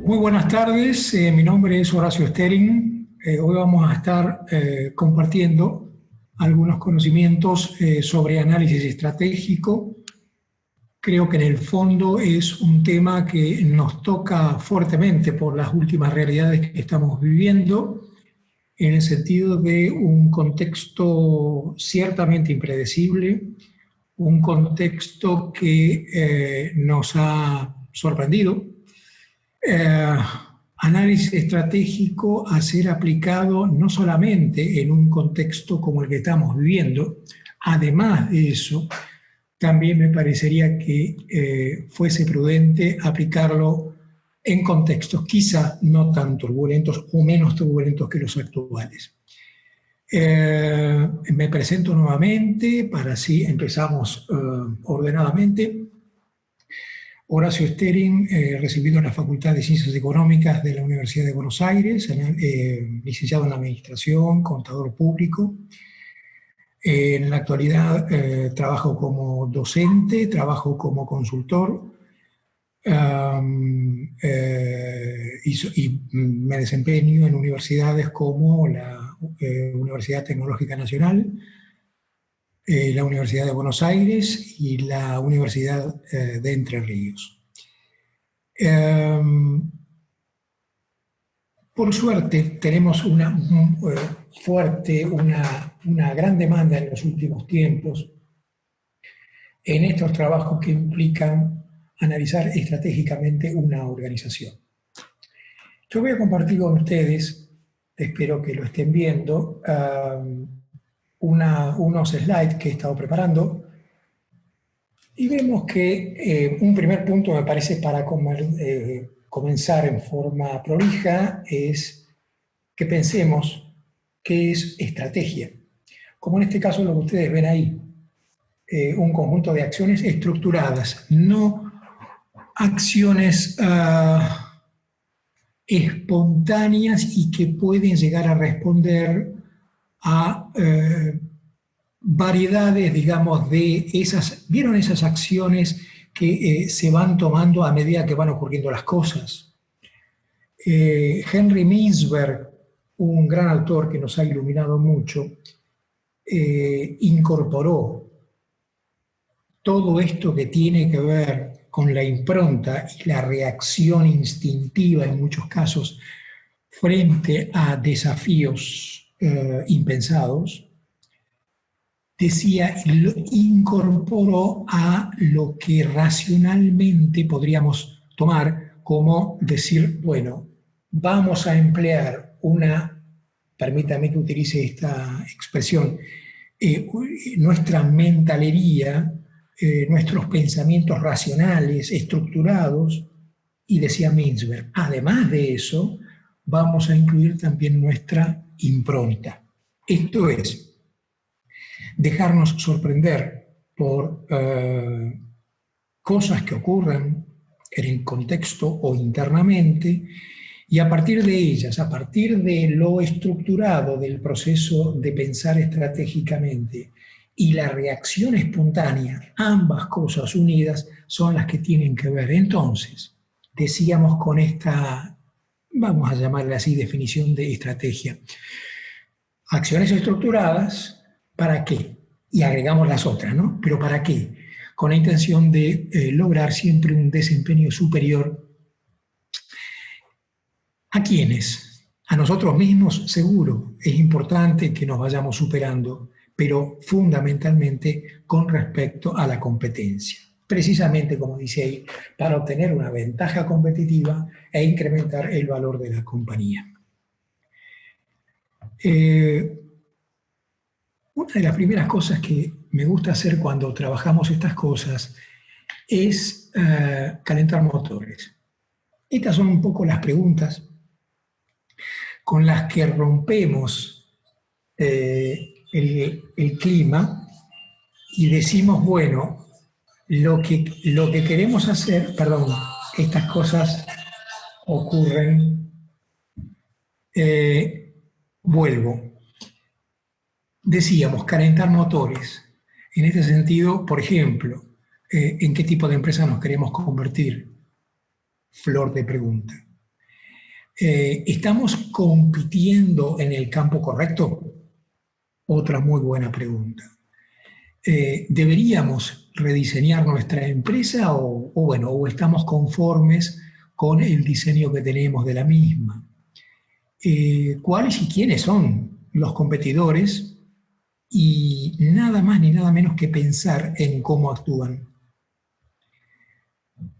Muy buenas tardes, mi nombre es Horacio Stering. Hoy vamos a estar compartiendo algunos conocimientos sobre análisis estratégico. Creo que en el fondo es un tema que nos toca fuertemente por las últimas realidades que estamos viviendo, en el sentido de un contexto ciertamente impredecible, un contexto que nos ha sorprendido. Análisis estratégico a ser aplicado no solamente en un contexto como el que estamos viviendo, además de eso, también me parecería que fuese prudente aplicarlo en contextos quizá no tan turbulentos o menos turbulentos que los actuales. Me presento nuevamente para así empezamos ordenadamente. Horacio Stering, recibido en la Facultad de Ciencias Económicas de la Universidad de Buenos Aires, licenciado en Administración, contador público. En la actualidad trabajo como docente, trabajo como consultor y me desempeño en universidades como la Universidad Tecnológica Nacional, la Universidad de Buenos Aires y la Universidad de Entre Ríos. Por suerte tenemos una gran demanda en los últimos tiempos en estos trabajos que implican analizar estratégicamente una organización. Yo voy a compartir con ustedes, espero que lo estén viendo, unos slides que he estado preparando y vemos que un primer punto me parece para comenzar en forma prolija es que pensemos qué es estrategia. Como en este caso lo que ustedes ven ahí, un conjunto de acciones estructuradas, no acciones espontáneas y que pueden llegar a responder a variedades, digamos, de esas, ¿vieron esas acciones que se van tomando a medida que van ocurriendo las cosas? Henry Mintzberg, un gran autor que nos ha iluminado mucho, incorporó todo esto que tiene que ver con la impronta y la reacción instintiva en muchos casos frente a desafíos impensados. Decía, lo incorporó a lo que racionalmente podríamos tomar como decir, bueno, vamos a emplear permítame que utilice esta expresión, nuestra mentalería, nuestros pensamientos racionales, estructurados, y decía Mintzberg, además de eso, vamos a incluir también nuestra impronta. Esto es, dejarnos sorprender por cosas que ocurran en el contexto o internamente, y a partir de ellas, a partir de lo estructurado del proceso de pensar estratégicamente y la reacción espontánea, ambas cosas unidas son las que tienen que ver. Entonces, decíamos con esta, vamos a llamarla así, definición de estrategia, acciones estructuradas, ¿para qué? Y agregamos las otras, ¿no? ¿Pero para qué? Con la intención de lograr siempre un desempeño superior. ¿A quiénes? A nosotros mismos, seguro. Es importante que nos vayamos superando, pero fundamentalmente con respecto a la competencia. Precisamente, como dice ahí, para obtener una ventaja competitiva e incrementar el valor de la compañía. Una de las primeras cosas que me gusta hacer cuando trabajamos estas cosas es calentar motores. Estas son un poco las preguntas con las que rompemos el clima y decimos, bueno, lo que queremos hacer, perdón, estas cosas ocurren, vuelvo. Decíamos, calentar motores. En este sentido, por ejemplo, ¿en qué tipo de empresa nos queremos convertir? Flor de pregunta. ¿Estamos compitiendo en el campo correcto? Otra muy buena pregunta. ¿Deberíamos rediseñar nuestra empresa o estamos conformes con el diseño que tenemos de la misma? ¿Cuáles y quiénes son los competidores? Y nada más ni nada menos que pensar en cómo actúan.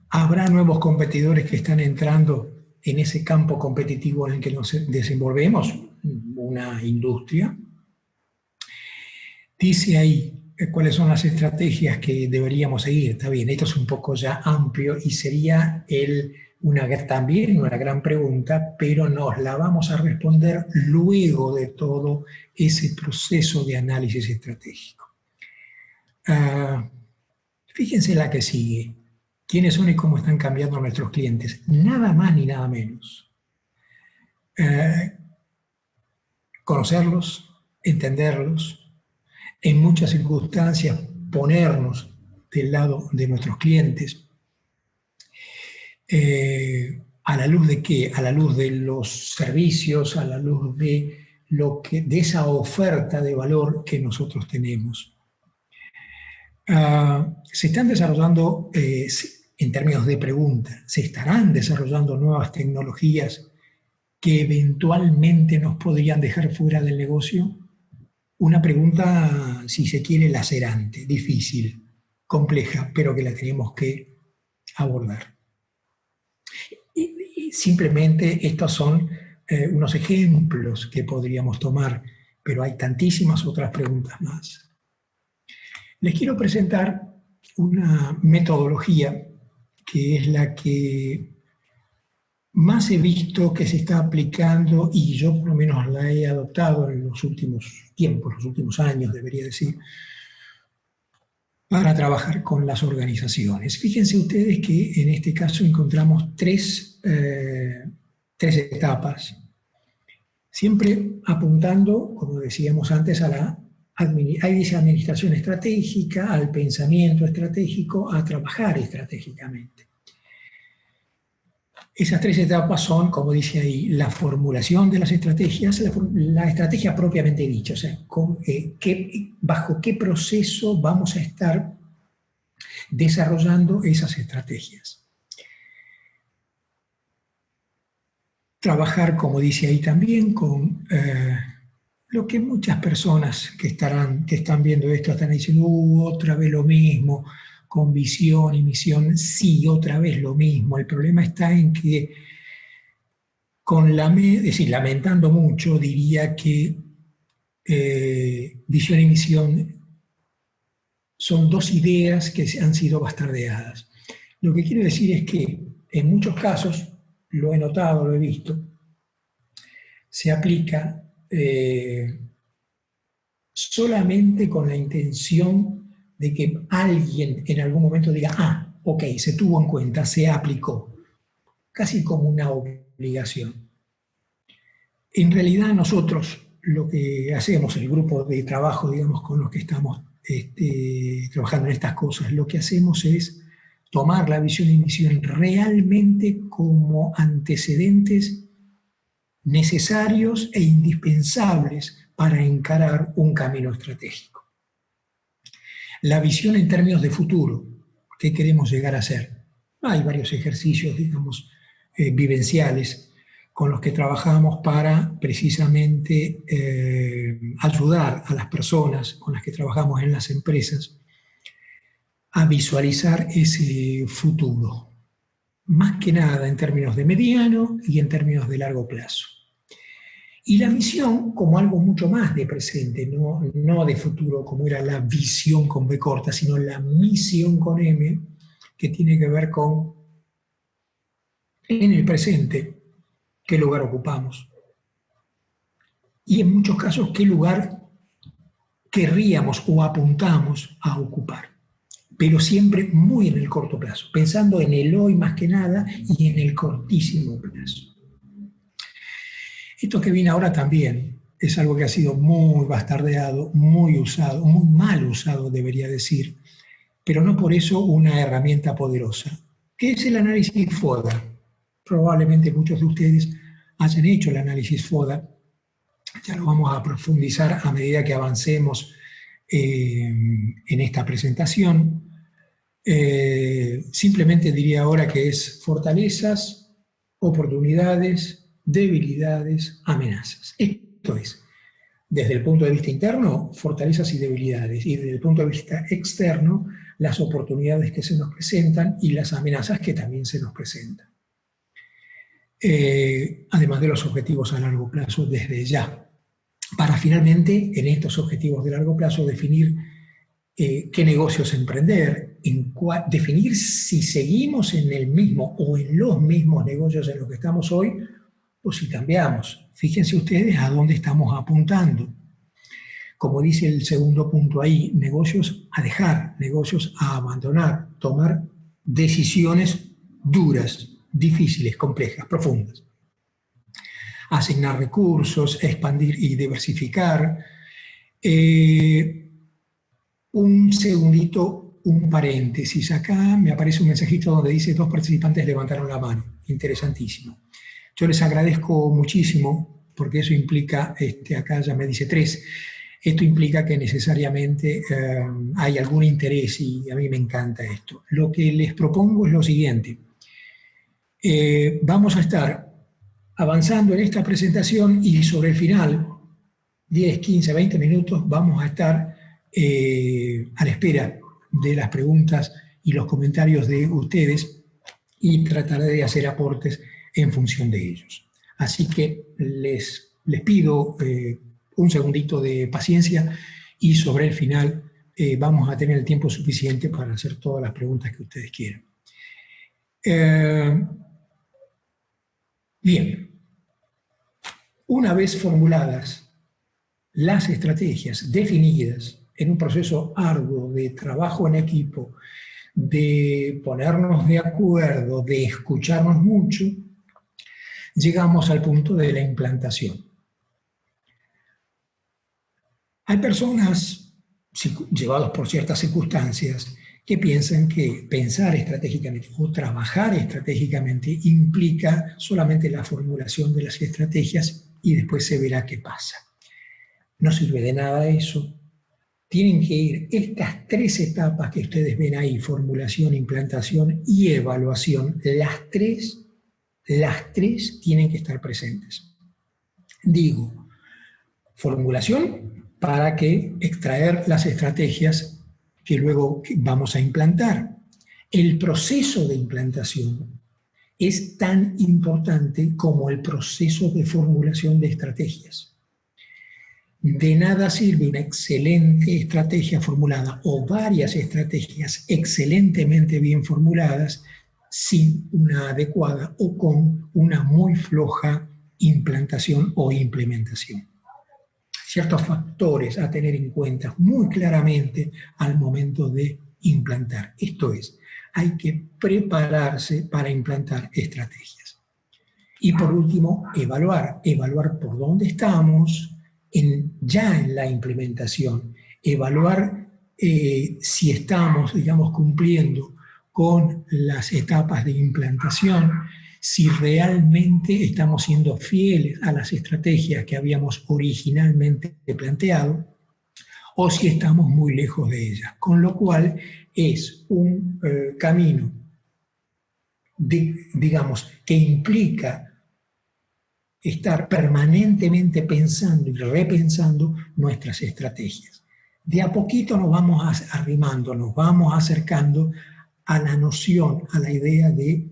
¿Habrá nuevos competidores que están entrando en ese campo competitivo en el que nos desenvolvemos? Una industria. Dice ahí cuáles son las estrategias que deberíamos seguir. Está bien, esto es un poco ya amplio y sería también una gran pregunta, pero nos la vamos a responder luego de todo ese proceso de análisis estratégico. Fíjense la que sigue. ¿Quiénes son y cómo están cambiando nuestros clientes? Nada más ni nada menos. Conocerlos, entenderlos, en muchas circunstancias ponernos del lado de nuestros clientes. ¿A la luz de qué? A la luz de los servicios, a la luz de esa oferta de valor que nosotros tenemos. Se están desarrollando, en términos de pregunta, se estarán desarrollando nuevas tecnologías que eventualmente nos podrían dejar fuera del negocio. Una pregunta, si se quiere, lacerante, difícil, compleja, pero que la tenemos que abordar. Y simplemente estos son unos ejemplos que podríamos tomar, pero hay tantísimas otras preguntas más. Les quiero presentar una metodología que es la que más he visto que se está aplicando, y yo por lo menos la he adoptado en los últimos tiempos, los últimos años debería decir, para trabajar con las organizaciones. Fíjense ustedes que en este caso encontramos tres etapas, siempre apuntando, como decíamos antes, a la administración estratégica, al pensamiento estratégico, a trabajar estratégicamente. Esas tres etapas son, como dice ahí, la formulación de las estrategias, la estrategia propiamente dicha, o sea, bajo qué proceso vamos a estar desarrollando esas estrategias. Trabajar, como dice ahí también, con lo que muchas personas que están viendo esto están diciendo, otra vez lo mismo, con visión y misión, sí, otra vez lo mismo. El problema está en que, es decir, lamentando mucho, diría que visión y misión son dos ideas que han sido bastardeadas. Lo que quiero decir es que en muchos casos, lo he notado, lo he visto, se aplica solamente con la intención de que alguien en algún momento diga, ok, se tuvo en cuenta, se aplicó, casi como una obligación. En realidad nosotros lo que hacemos, el grupo de trabajo, digamos, con los que estamos trabajando en estas cosas, lo que hacemos es tomar la visión y misión realmente como antecedentes necesarios e indispensables para encarar un camino estratégico. La visión en términos de futuro, ¿qué queremos llegar a ser? Hay varios ejercicios, digamos, vivenciales con los que trabajamos para precisamente ayudar a las personas con las que trabajamos en las empresas a visualizar ese futuro, más que nada en términos de mediano y en términos de largo plazo. Y la misión como algo mucho más de presente, no de futuro como era la visión con B corta, sino la misión con M, que tiene que ver con, en el presente, qué lugar ocupamos. Y en muchos casos, qué lugar querríamos o apuntamos a ocupar. Pero siempre muy en el corto plazo, pensando en el hoy más que nada y en el cortísimo plazo. Esto que viene ahora también es algo que ha sido muy bastardeado, muy usado, muy mal usado debería decir, pero no por eso una herramienta poderosa, que es el análisis FODA. Probablemente muchos de ustedes hayan hecho el análisis FODA. Ya lo vamos a profundizar a medida que avancemos en esta presentación. Simplemente diría ahora que es fortalezas, oportunidades, debilidades, amenazas. Esto es, desde el punto de vista interno, fortalezas y debilidades, y desde el punto de vista externo, las oportunidades que se nos presentan y las amenazas que también se nos presentan. Además de los objetivos a largo plazo desde ya, para finalmente, en estos objetivos de largo plazo, definir qué negocios emprender, definir si seguimos en el mismo o en los mismos negocios en los que estamos hoy, o si cambiamos. Fíjense ustedes a dónde estamos apuntando. Como dice el segundo punto ahí, negocios a dejar, negocios a abandonar, tomar decisiones duras, difíciles, complejas, profundas. Asignar recursos, expandir y diversificar. Un segundito, un paréntesis. Acá me aparece un mensajito donde dice 2 participantes levantaron la mano. Interesantísimo. Yo les agradezco muchísimo porque eso implica, acá ya me dice 3, esto implica que necesariamente hay algún interés y a mí me encanta esto. Lo que les propongo es lo siguiente. Vamos a estar avanzando en esta presentación y sobre el final, 10, 15, 20 minutos, vamos a estar a la espera de las preguntas y los comentarios de ustedes y trataré de hacer aportes en función de ellos. Así que les pido un segundito de paciencia y sobre el final vamos a tener el tiempo suficiente para hacer todas las preguntas que ustedes quieran. Bien, una vez formuladas las estrategias definidas en un proceso arduo de trabajo en equipo, de ponernos de acuerdo, de escucharnos mucho, llegamos al punto de la implantación. Hay personas, llevados por ciertas circunstancias, que piensan que pensar estratégicamente o trabajar estratégicamente implica solamente la formulación de las estrategias y después se verá qué pasa. No sirve de nada eso. Tienen que ir estas 3 etapas que ustedes ven ahí, formulación, implantación y evaluación, las tres tienen que estar presentes. Digo, formulación para que extraer las estrategias que luego vamos a implantar. El proceso de implantación es tan importante como el proceso de formulación de estrategias. De nada sirve una excelente estrategia formulada o varias estrategias excelentemente bien formuladas sin una adecuada o con una muy floja implantación o implementación. Ciertos factores a tener en cuenta muy claramente al momento de implantar. Esto es, hay que prepararse para implantar estrategias. Y por último, evaluar por dónde estamos ya en la implementación, evaluar si estamos, digamos, cumpliendo con las etapas de implantación, si realmente estamos siendo fieles a las estrategias que habíamos originalmente planteado, o si estamos muy lejos de ellas. Con lo cual es un camino, digamos, que implica estar permanentemente pensando y repensando nuestras estrategias. De a poquito nos vamos arrimando, nos vamos acercando a la noción, a la idea de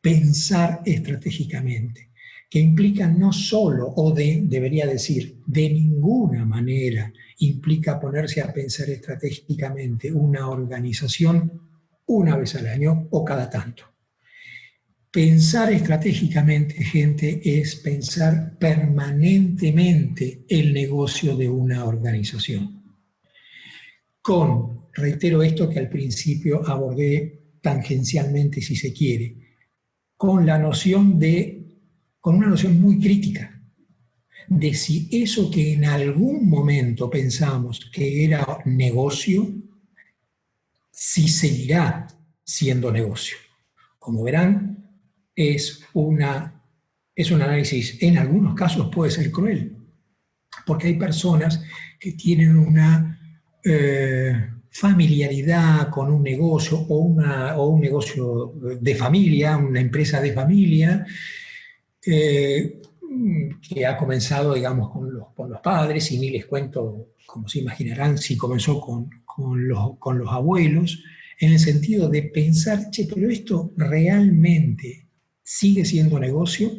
pensar estratégicamente, que implica no solo, debería decir, de ninguna manera, implica ponerse a pensar estratégicamente una organización una vez al año o cada tanto. Pensar estratégicamente, gente, es pensar permanentemente el negocio de una organización. Reitero esto que al principio abordé tangencialmente, si se quiere, con una noción muy crítica de si eso que en algún momento pensamos que era negocio, si seguirá siendo negocio. Como verán, es una es un análisis, en algunos casos puede ser cruel, porque hay personas que tienen una familiaridad con un negocio o un negocio de familia, una empresa de familia, que ha comenzado, digamos, con los padres, y ni les cuento, como se imaginarán, si comenzó con los abuelos, en el sentido de pensar, che, pero esto realmente sigue siendo negocio,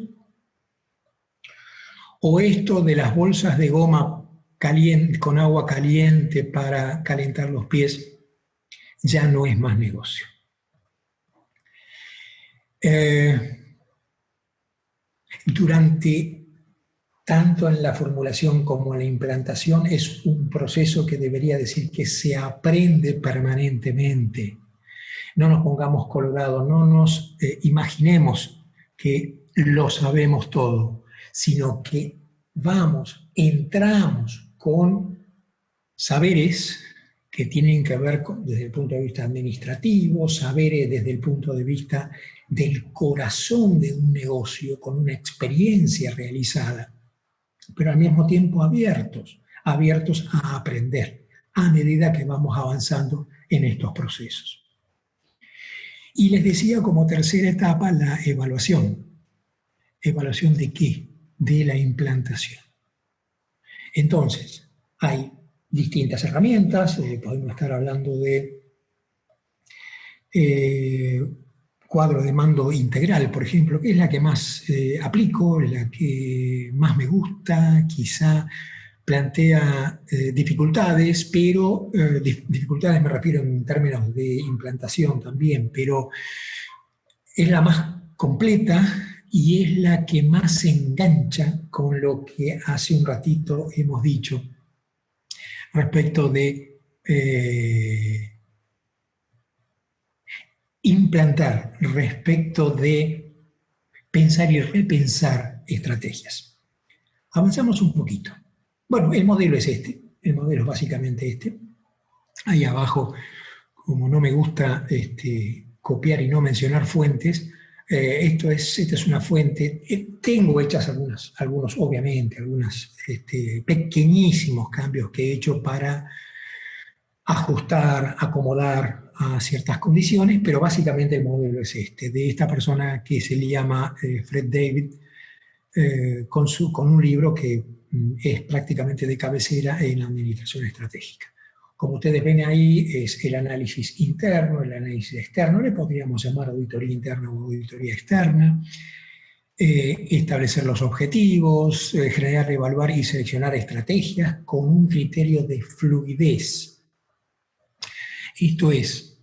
o esto de las bolsas de goma caliente, con agua caliente para calentar los pies ya no es más negocio. Durante tanto en la formulación como en la implantación es un proceso que debería decir que se aprende permanentemente. No nos pongamos colorados, no nos imaginemos que lo sabemos todo, sino que entramos con saberes que tienen que ver desde el punto de vista administrativo, saberes desde el punto de vista del corazón de un negocio, con una experiencia realizada, pero al mismo tiempo abiertos a aprender a medida que vamos avanzando en estos procesos. Y les decía como tercera etapa la evaluación. ¿Evaluación de qué? De la implantación. Entonces, hay distintas herramientas, podemos estar hablando de cuadro de mando integral, por ejemplo, que es la que más aplico, la que más me gusta, quizá plantea dificultades, pero dificultades me refiero en términos de implantación también, pero es la más completa y es la que más se engancha con lo que hace un ratito hemos dicho respecto de implantar, respecto de pensar y repensar estrategias. Avanzamos un poquito. Bueno, el modelo es este, el modelo es básicamente este. Ahí abajo, como no me gusta copiar y no mencionar fuentes, esta es una fuente. Tengo hechas algunos obviamente, algunos pequeñísimos cambios que he hecho para ajustar, acomodar a ciertas condiciones, pero básicamente el modelo es este, de esta persona que se le llama Fred David, con un libro que es prácticamente de cabecera en la administración estratégica. Como ustedes ven ahí, es el análisis interno, el análisis externo, le podríamos llamar auditoría interna o auditoría externa, establecer los objetivos, generar, evaluar y seleccionar estrategias con un criterio de fluidez. Esto es,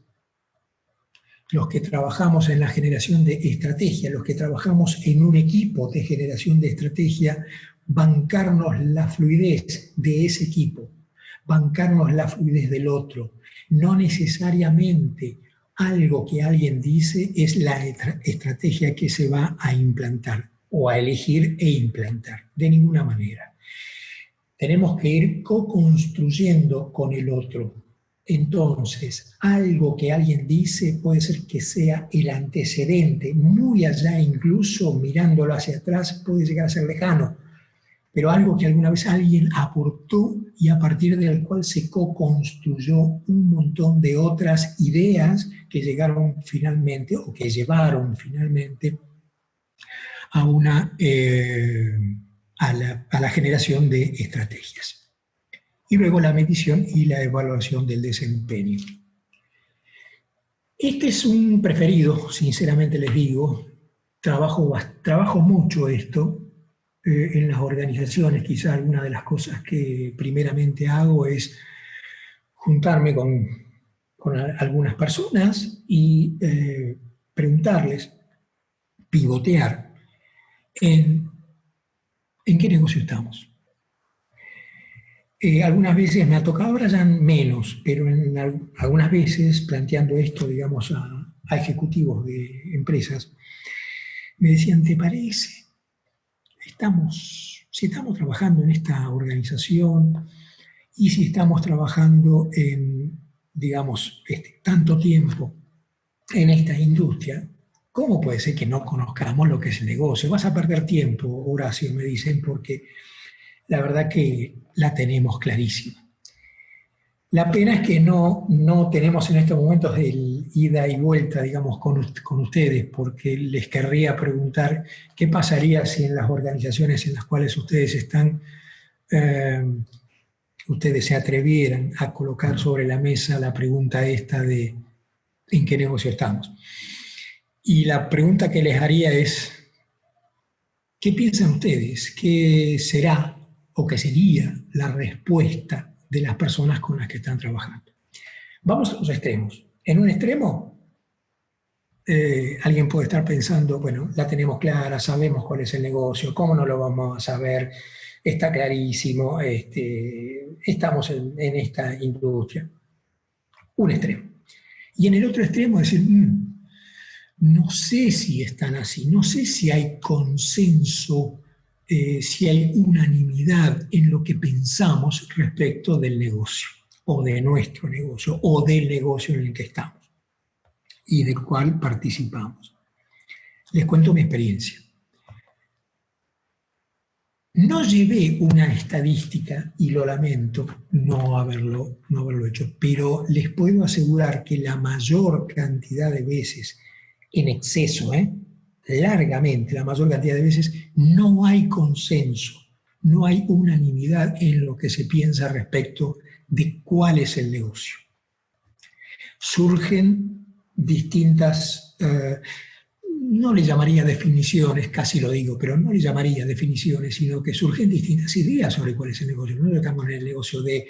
los que trabajamos en la generación de estrategia, los que trabajamos en un equipo de generación de estrategia, bancarnos la fluidez de ese equipo, bancarnos la fluidez del otro. No necesariamente algo que alguien dice es la estrategia que se va a implantar o a elegir e implantar, de ninguna manera. Tenemos que ir co-construyendo con el otro. Entonces, algo que alguien dice puede ser que sea el antecedente, muy allá incluso mirándolo hacia atrás puede llegar a ser lejano, pero algo que alguna vez alguien aportó y a partir del cual se co-construyó un montón de otras ideas que llegaron finalmente o que llevaron finalmente a, a la generación de estrategias. Y luego la medición y la evaluación del desempeño. Este es un preferido, sinceramente les digo. Trabajo mucho esto en las organizaciones. Quizá alguna de las cosas que primeramente hago es juntarme con algunas personas y preguntarles, pivotear en qué negocio estamos. Algunas veces me ha tocado, ahora ya menos, pero algunas veces planteando esto, digamos, a ejecutivos de empresas, me decían, ¿te parece? Si estamos trabajando en esta organización y si estamos trabajando en, digamos, tanto tiempo en esta industria, ¿cómo puede ser que no conozcamos lo que es el negocio? Vas a perder tiempo, Horacio, me dicen, porque la verdad que la tenemos clarísima. La pena es que no tenemos en estos momentos el ida y vuelta, digamos, con ustedes, porque les querría preguntar qué pasaría si en las organizaciones en las cuales ustedes están, ustedes se atrevieran a colocar sobre la mesa la pregunta esta de ¿en qué negocio estamos? Y la pregunta que les haría es, ¿qué piensan ustedes? ¿Qué será o qué sería la respuesta de las personas con las que están trabajando? Vamos a los extremos. En un extremo, alguien puede estar pensando, bueno, la tenemos clara, sabemos cuál es el negocio, ¿cómo no lo vamos a saber? Está clarísimo, estamos en esta industria. Un extremo. Y en el otro extremo decir, no sé si están así, no sé si hay consenso, si hay unanimidad en lo que pensamos respecto del negocio, o de nuestro negocio, o del negocio en el que estamos, y del cual participamos. Les cuento mi experiencia. No llevé una estadística, y lo lamento no haberlo hecho, pero les puedo asegurar que la mayor cantidad de veces, en exceso, largamente, la mayor cantidad de veces, no hay consenso, no hay unanimidad en lo que se piensa respecto de cuál es el negocio. Surgen distintas, no le llamaría definiciones, casi lo digo, pero no le llamaría definiciones, sino que surgen distintas ideas sobre cuál es el negocio. No estamos en el negocio de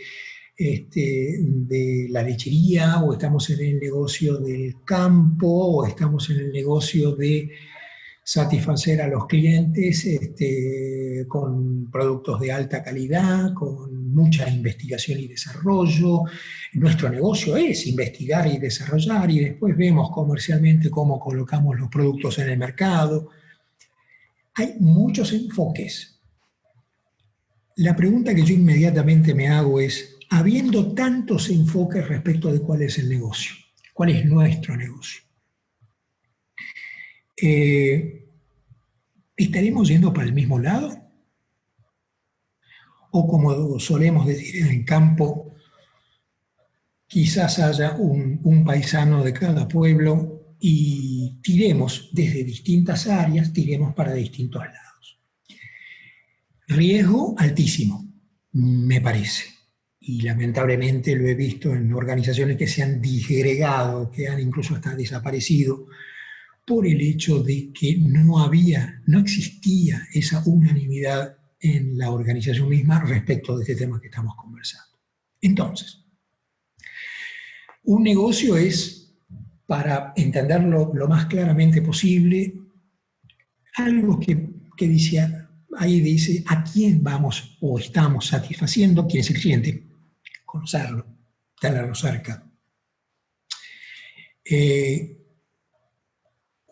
la lechería, o estamos en el negocio del campo, o estamos en el negocio de satisfacer a los clientes con productos de alta calidad, con mucha investigación y desarrollo. Nuestro negocio es investigar y desarrollar, y después vemos comercialmente cómo colocamos los productos en el mercado. Hay muchos enfoques. La pregunta que yo inmediatamente me hago es, habiendo tantos enfoques respecto de cuál es el negocio, cuál es nuestro negocio, ¿estaremos yendo para el mismo lado? O como solemos decir en el campo, quizás haya un paisano de cada pueblo y tiremos desde distintas áreas, tiremos para distintos lados. Riesgo altísimo, me parece. Y lamentablemente lo he visto en organizaciones que se han disgregado, que han incluso hasta desaparecido, por el hecho de que no existía esa unanimidad en la organización misma respecto de este tema que estamos conversando. Entonces, un negocio es, para entenderlo lo más claramente posible, algo que dice, ahí dice a quién vamos o estamos satisfaciendo, quién es el cliente, conocerlo, tenerlo cerca.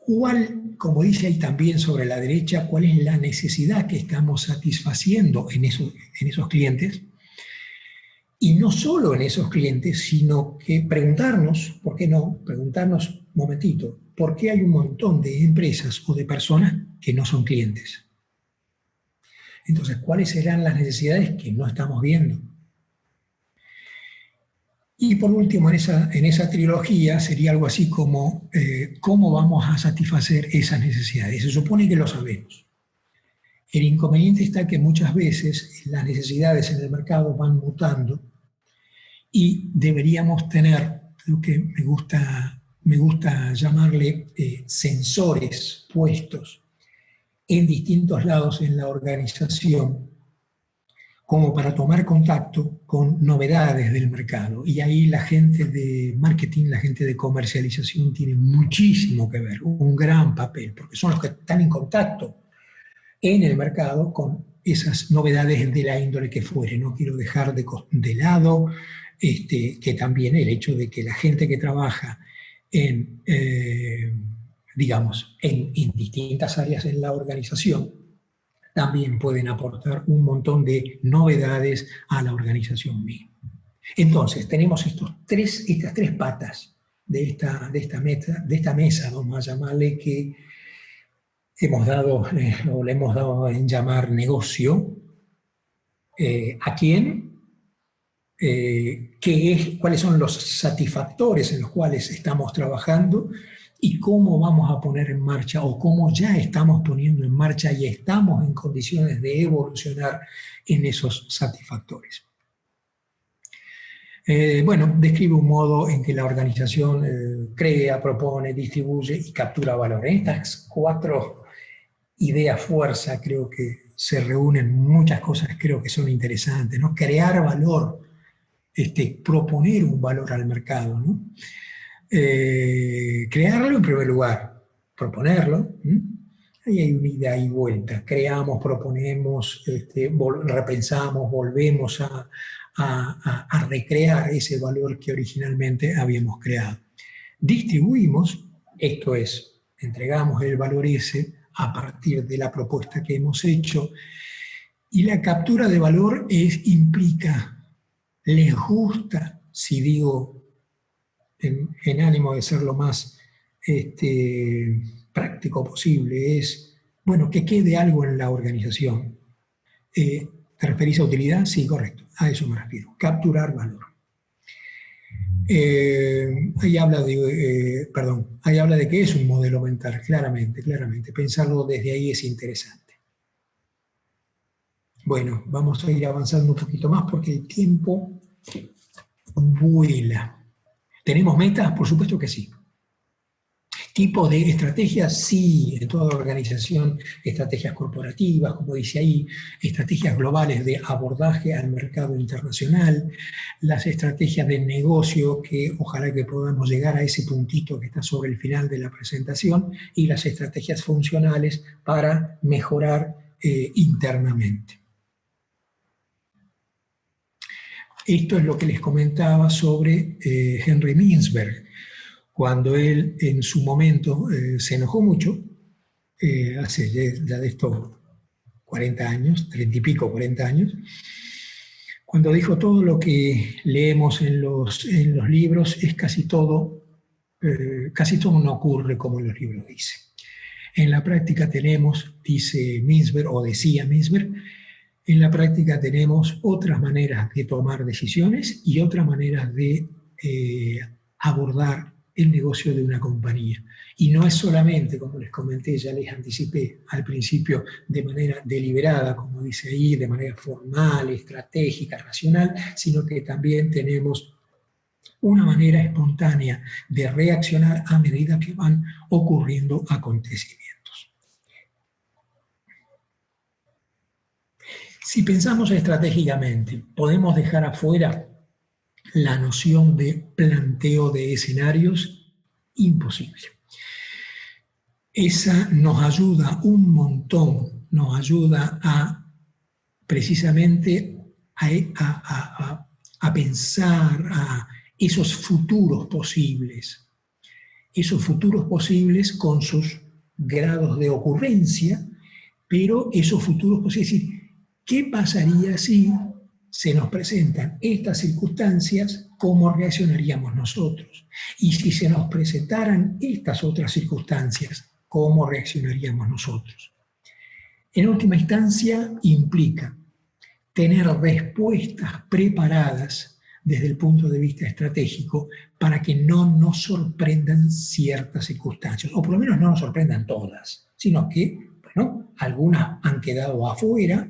¿Cuál, como dice ahí también sobre la derecha, cuál es la necesidad que estamos satisfaciendo en esos clientes? Y no solo en esos clientes, sino que preguntarnos, ¿por qué no? Preguntarnos, momentito, ¿por qué hay un montón de empresas o de personas que no son clientes? Entonces, ¿cuáles serán las necesidades que no estamos viendo? Y por último, en esa trilogía sería algo así como ¿cómo vamos a satisfacer esas necesidades? Se supone que lo sabemos. El inconveniente está que muchas veces las necesidades en el mercado van mutando y deberíamos tener lo que me gusta llamarle sensores puestos en distintos lados en la organización, como para tomar contacto con novedades del mercado. Y ahí la gente de marketing, la gente de comercialización tiene muchísimo que ver, un gran papel, porque son los que están en contacto en el mercado con esas novedades de la índole que fuere. No quiero dejar de lado que también el hecho de que la gente que trabaja en distintas áreas en la organización también pueden aportar un montón de novedades a la organización misma. Entonces, tenemos estas tres patas de esta mesa, vamos a llamarle, que hemos dado, o le hemos dado en llamar negocio. ¿A quién? ¿Cuáles son los satisfactores en los cuales estamos trabajando y cómo vamos a poner en marcha, o cómo ya estamos poniendo en marcha y estamos en condiciones de evolucionar en esos satisfactores? Bueno, describe un modo en que la organización crea, propone, distribuye y captura valor. En estas 4 ideas fuerza creo que se reúnen muchas cosas, creo que son interesantes, ¿no? Crear valor, proponer un valor al mercado, ¿no? Crearlo en primer lugar, proponerlo. Ahí hay una ida y vuelta. Creamos, proponemos, repensamos, volvemos a recrear ese valor que originalmente habíamos creado. Distribuimos, esto es, entregamos el valor ese a partir de la propuesta que hemos hecho, y la captura de valor implica, les gusta, si digo en ánimo de ser lo más práctico posible, es, bueno, que quede algo en la organización. ¿Te referís a utilidad? Sí, correcto, a eso me refiero, capturar valor. Ahí habla de que es un modelo mental, claramente. Pensarlo desde ahí es interesante. Bueno, vamos a ir avanzando un poquito más porque el tiempo vuela. ¿Tenemos metas? Por supuesto que sí. ¿Tipo de estrategias? Sí, en toda organización, estrategias corporativas, como dice ahí, estrategias globales de abordaje al mercado internacional, las estrategias de negocio, que ojalá que podamos llegar a ese puntito que está sobre el final de la presentación, y las estrategias funcionales para mejorar internamente. Esto es lo que les comentaba sobre Henry Mintzberg. Cuando él en su momento se enojó mucho, hace ya de estos 40 años, 30 y pico, 40 años, cuando dijo todo lo que leemos en los libros es casi todo no ocurre como en los libros dice. En la práctica tenemos, dice Mintzberg, o decía Mintzberg, en la práctica tenemos otras maneras de tomar decisiones y otras maneras de abordar el negocio de una compañía. Y no es solamente, como les comenté, ya les anticipé al principio, de manera deliberada, como dice ahí, de manera formal, estratégica, racional, sino que también tenemos una manera espontánea de reaccionar a medida que van ocurriendo acontecimientos. Si pensamos estratégicamente, podemos dejar afuera la noción de planteo de escenarios. Imposible. Esa nos ayuda un montón, nos ayuda a precisamente a pensar a esos futuros posibles con sus grados de ocurrencia, pero esos futuros posibles, es decir, ¿qué pasaría si se nos presentan estas circunstancias? ¿Cómo reaccionaríamos nosotros? Y si se nos presentaran estas otras circunstancias, ¿cómo reaccionaríamos nosotros? En última instancia, implica tener respuestas preparadas desde el punto de vista estratégico para que no nos sorprendan ciertas circunstancias, o por lo menos no nos sorprendan todas, sino que, bueno, algunas han quedado afuera.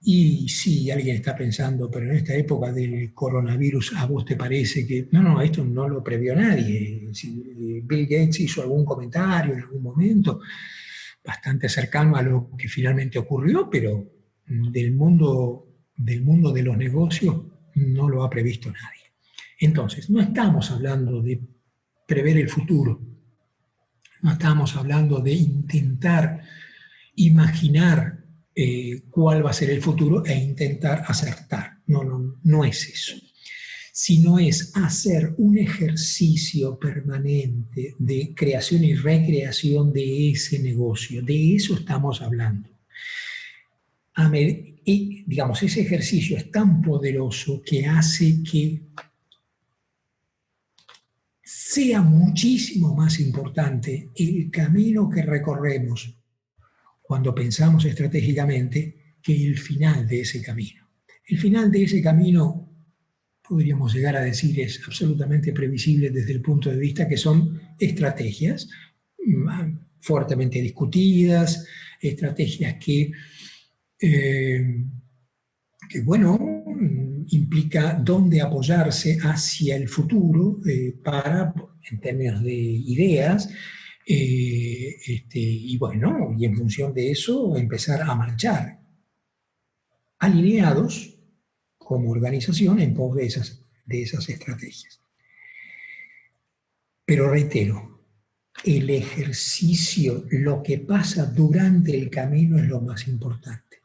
Y si alguien está pensando, pero en esta época del coronavirus, ¿a vos te parece que no, esto no lo previó nadie? Si Bill Gates hizo algún comentario en algún momento, bastante cercano a lo que finalmente ocurrió, pero del mundo de los negocios no lo ha previsto nadie. Entonces, no estamos hablando de prever el futuro, no estamos hablando de intentar imaginar cuál va a ser el futuro e intentar acertar. No es eso. Sino es hacer un ejercicio permanente de creación y recreación de ese negocio. De eso estamos hablando. Y, digamos, ese ejercicio es tan poderoso que hace que sea muchísimo más importante el camino que recorremos cuando pensamos estratégicamente que el final de ese camino. El final de ese camino, podríamos llegar a decir, es absolutamente previsible desde el punto de vista que son estrategias fuertemente discutidas, estrategias que bueno, implica dónde apoyarse hacia el futuro para, en términos de ideas, y bueno, y en función de eso empezar a marchar alineados como organización en pos de esas estrategias. Pero reitero, el ejercicio, lo que pasa durante el camino es lo más importante.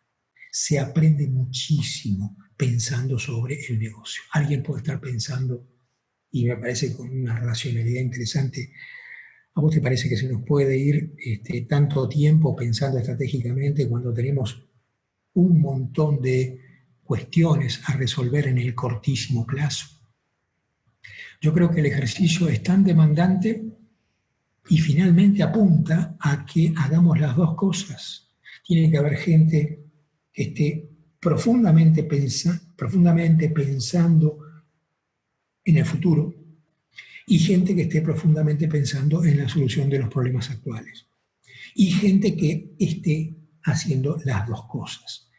Se aprende muchísimo pensando sobre el negocio. Alguien puede estar pensando, y me parece con una racionalidad interesante, ¿a vos te parece que se nos puede ir tanto tiempo pensando estratégicamente cuando tenemos un montón de cuestiones a resolver en el cortísimo plazo? Yo creo que el ejercicio es tan demandante y finalmente apunta a que hagamos las dos cosas. Tiene que haber gente que esté profundamente pensando en el futuro y gente que esté profundamente pensando en la solución de los problemas actuales. Y gente que esté haciendo las dos cosas.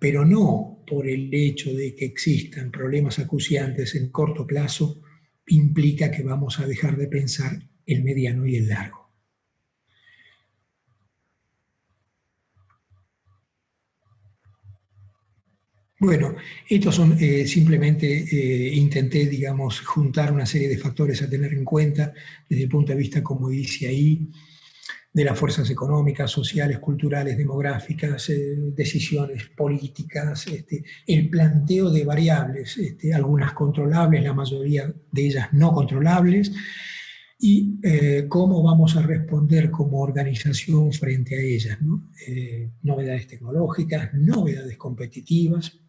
Pero no por el hecho de que existan problemas acuciantes en corto plazo, implica que vamos a dejar de pensar el mediano y el largo. Bueno, estos son simplemente intenté, digamos, juntar una serie de factores a tener en cuenta desde el punto de vista, como dice ahí, de las fuerzas económicas, sociales, culturales, demográficas, decisiones políticas, el planteo de variables, algunas controlables, la mayoría de ellas no controlables, y cómo vamos a responder como organización frente a ellas, ¿no? Novedades tecnológicas, novedades competitivas.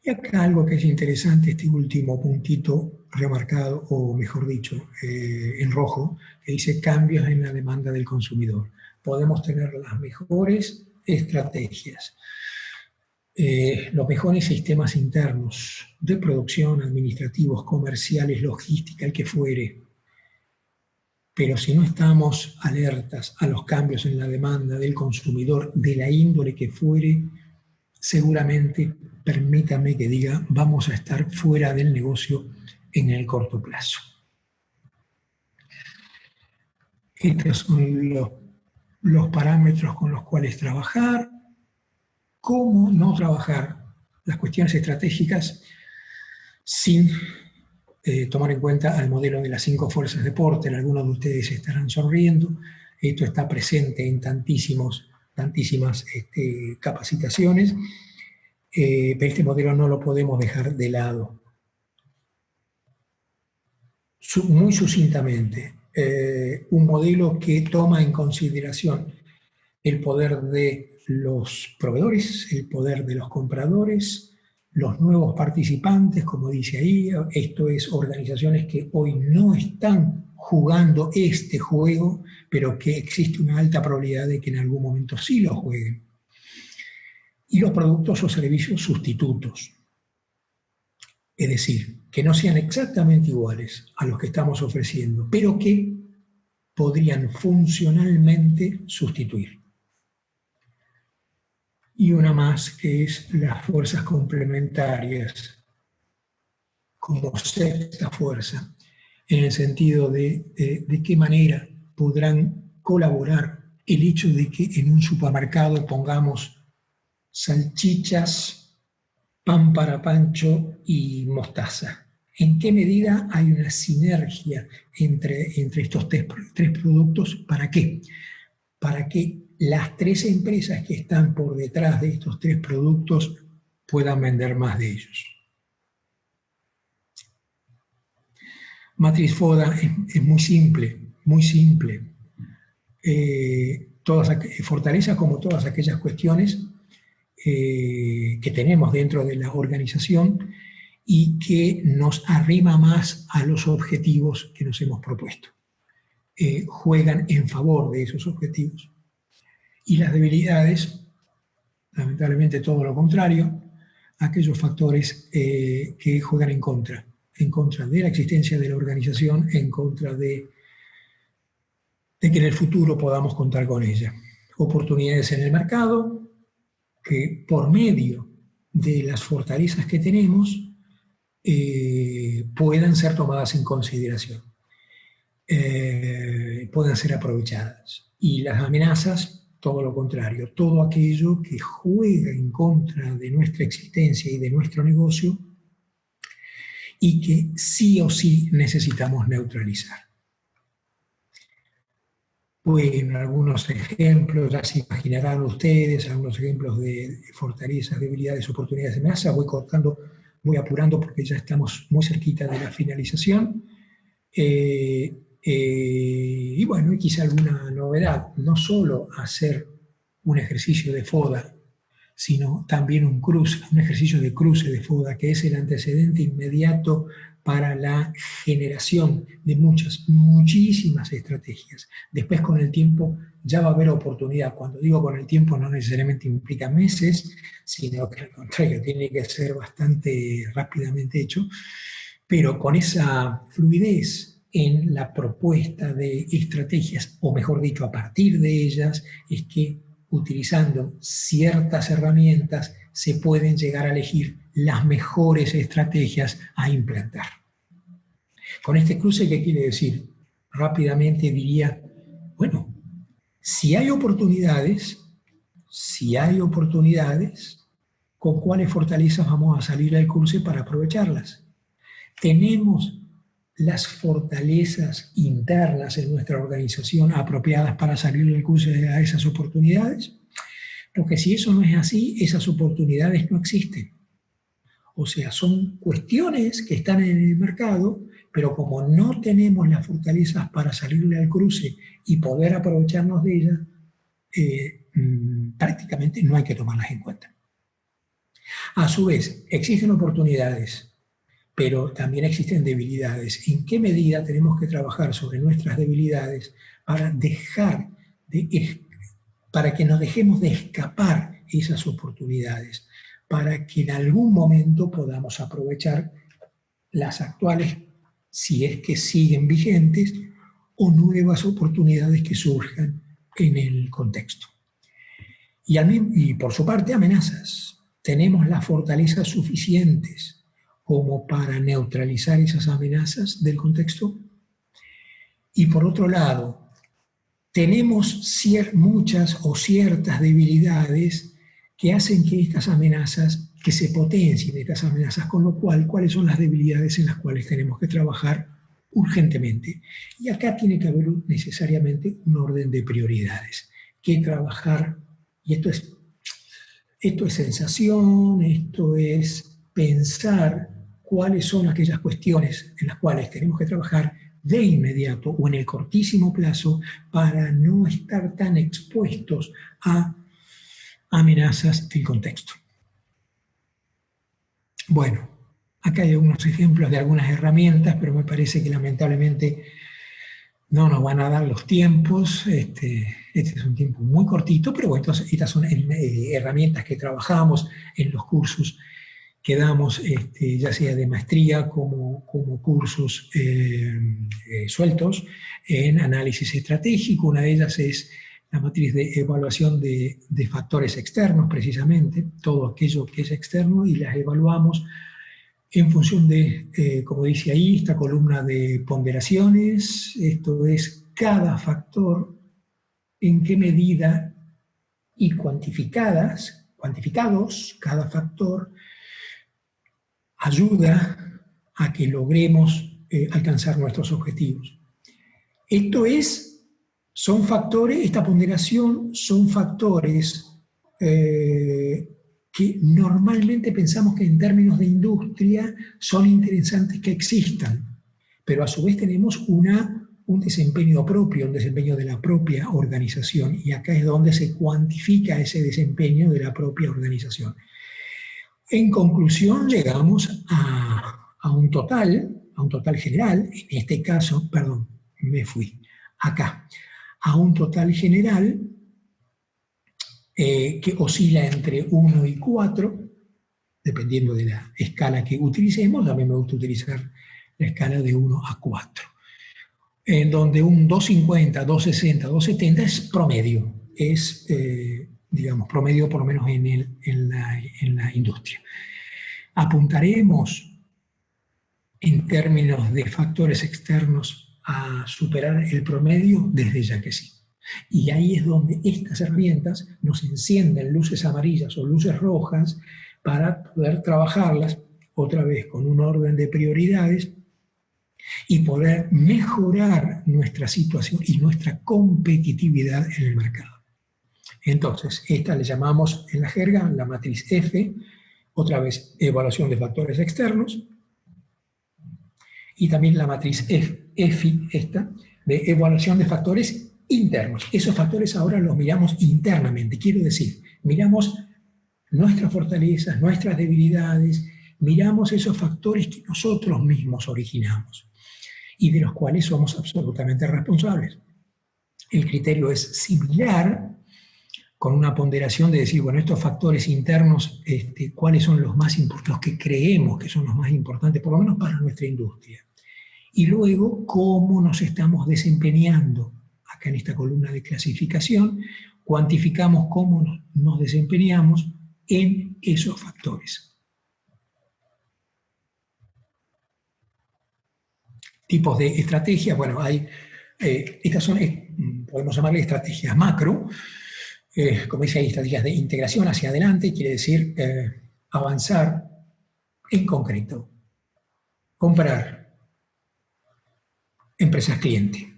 Y acá algo que es interesante, este último puntito remarcado, o mejor dicho, en rojo, que dice cambios en la demanda del consumidor. Podemos tener las mejores estrategias, los mejores sistemas internos de producción, administrativos, comerciales, logística, el que fuere. Pero si no estamos alertas a los cambios en la demanda del consumidor, de la índole que fuere, seguramente, permítame que diga, vamos a estar fuera del negocio en el corto plazo. Estos son los parámetros con los cuales trabajar. ¿Cómo no trabajar las cuestiones estratégicas sin tomar en cuenta al modelo de las 5 fuerzas de Porter? Algunos de ustedes estarán sonriendo. Esto está presente en tantísimas capacitaciones. Pero este modelo no lo podemos dejar de lado. Muy sucintamente, un modelo que toma en consideración el poder de los proveedores, el poder de los compradores, los nuevos participantes, como dice ahí, esto es organizaciones que hoy no están jugando este juego, pero que existe una alta probabilidad de que en algún momento sí lo jueguen. Y los productos o servicios sustitutos. Es decir, que no sean exactamente iguales a los que estamos ofreciendo, pero que podrían funcionalmente sustituir. Y una más, que es las fuerzas complementarias, como sexta fuerza, en el sentido de qué manera podrán colaborar el hecho de que en un supermercado pongamos salchichas, pan para Pancho y mostaza. ¿En qué medida hay una sinergia entre estos tres productos? ¿Para qué? Para que las 3 empresas que están por detrás de estos 3 productos puedan vender más de ellos. Matriz FODA es muy simple, muy simple. Fortaleza como todas aquellas cuestiones que tenemos dentro de la organización y que nos arrima más a los objetivos que nos hemos propuesto. Juegan en favor de esos objetivos. Y las debilidades, lamentablemente todo lo contrario, aquellos factores que juegan en contra de la existencia de la organización, en contra de que en el futuro podamos contar con ella. Oportunidades en el mercado que por medio de las fortalezas que tenemos puedan ser tomadas en consideración, puedan ser aprovechadas. Y las amenazas, todo lo contrario, todo aquello que juega en contra de nuestra existencia y de nuestro negocio y que sí o sí necesitamos neutralizar. Bueno, algunos ejemplos, ya se imaginarán ustedes, algunos ejemplos de fortalezas, debilidades, oportunidades de amenaza. Voy apurando porque ya estamos muy cerquita de la finalización. Y bueno, quizá alguna novedad, no solo hacer un ejercicio de FODA, sino también un ejercicio de cruce de FODA, que es el antecedente inmediato para la generación de muchísimas estrategias. Después, con el tiempo, ya va a haber oportunidad. Cuando digo con el tiempo, no necesariamente implica meses, sino que al contrario, tiene que ser bastante rápidamente hecho, pero con esa fluidez en la propuesta de estrategias, o mejor dicho, a partir de ellas, es que utilizando ciertas herramientas se pueden llegar a elegir las mejores estrategias a implantar. Con este cruce, ¿qué quiere decir? Rápidamente diría, bueno, si hay oportunidades, ¿con cuáles fortalezas vamos a salir al cruce para aprovecharlas? Tenemos las fortalezas internas en nuestra organización apropiadas para salir del cruce a esas oportunidades, porque si eso no es así, esas oportunidades no existen. O sea, son cuestiones que están en el mercado, pero como no tenemos las fortalezas para salirle al cruce y poder aprovecharnos de ellas, prácticamente no hay que tomarlas en cuenta. A su vez, existen oportunidades, pero también existen debilidades. ¿En qué medida tenemos que trabajar sobre nuestras debilidades para que nos dejemos de escapar esas oportunidades, para que en algún momento podamos aprovechar las actuales, si es que siguen vigentes, o nuevas oportunidades que surjan en el contexto? Y por su parte, amenazas. Tenemos las fortalezas suficientes como para neutralizar esas amenazas del contexto. Y por otro lado, tenemos muchas o ciertas debilidades que hacen que estas amenazas, que se potencien estas amenazas, con lo cual, ¿cuáles son las debilidades en las cuales tenemos que trabajar urgentemente? Y acá tiene que haber necesariamente un orden de prioridades, que trabajar, y esto es sensación, esto es pensar cuáles son aquellas cuestiones en las cuales tenemos que trabajar de inmediato o en el cortísimo plazo para no estar tan expuestos a amenazas del contexto. Bueno, acá hay algunos ejemplos de algunas herramientas, pero me parece que lamentablemente no nos van a dar los tiempos. Este es un tiempo muy cortito, pero bueno, entonces estas son herramientas que trabajamos en los cursos que damos, ya sea de maestría como cursos sueltos en análisis estratégico. Una de ellas es la matriz de evaluación de factores externos, precisamente, todo aquello que es externo, y las evaluamos en función de, como dice ahí, esta columna de ponderaciones. Esto es cada factor, en qué medida y cuantificados cada factor ayuda a que logremos alcanzar nuestros objetivos. Son factores, esta ponderación son factores que normalmente pensamos que en términos de industria son interesantes que existan, pero a su vez tenemos un desempeño propio, un desempeño de la propia organización, y acá es donde se cuantifica ese desempeño de la propia organización. En conclusión, llegamos a un total general, en este caso, perdón, me fui, acá, a un total general que oscila entre 1 y 4, dependiendo de la escala que utilicemos. A mí me gusta utilizar la escala de 1 a 4, en donde un 250, 260, 270 es promedio, es, digamos, promedio por lo menos en la industria. Apuntaremos en términos de factores externos a superar el promedio, desde ya que sí. Y ahí es donde estas herramientas nos encienden luces amarillas o luces rojas para poder trabajarlas otra vez con un orden de prioridades y poder mejorar nuestra situación y nuestra competitividad en el mercado. Entonces, esta le llamamos en la jerga la matriz F, otra vez evaluación de factores externos, y también la matriz EFI, esta, de evaluación de factores internos. Esos factores ahora los miramos internamente, quiero decir, miramos nuestras fortalezas, nuestras debilidades, miramos esos factores que nosotros mismos originamos y de los cuales somos absolutamente responsables. El criterio es similar, con una ponderación de decir, bueno, estos factores internos, cuáles son los más importantes, los que creemos que son los más importantes, por lo menos para nuestra industria. Y luego, cómo nos estamos desempeñando. Acá en esta columna de clasificación, cuantificamos cómo nos desempeñamos en esos factores. Tipos de estrategias, bueno, hay, estas son, podemos llamarle estrategias macro, como dice, hay estrategias de integración hacia adelante, quiere decir avanzar en concreto, comprar empresas cliente.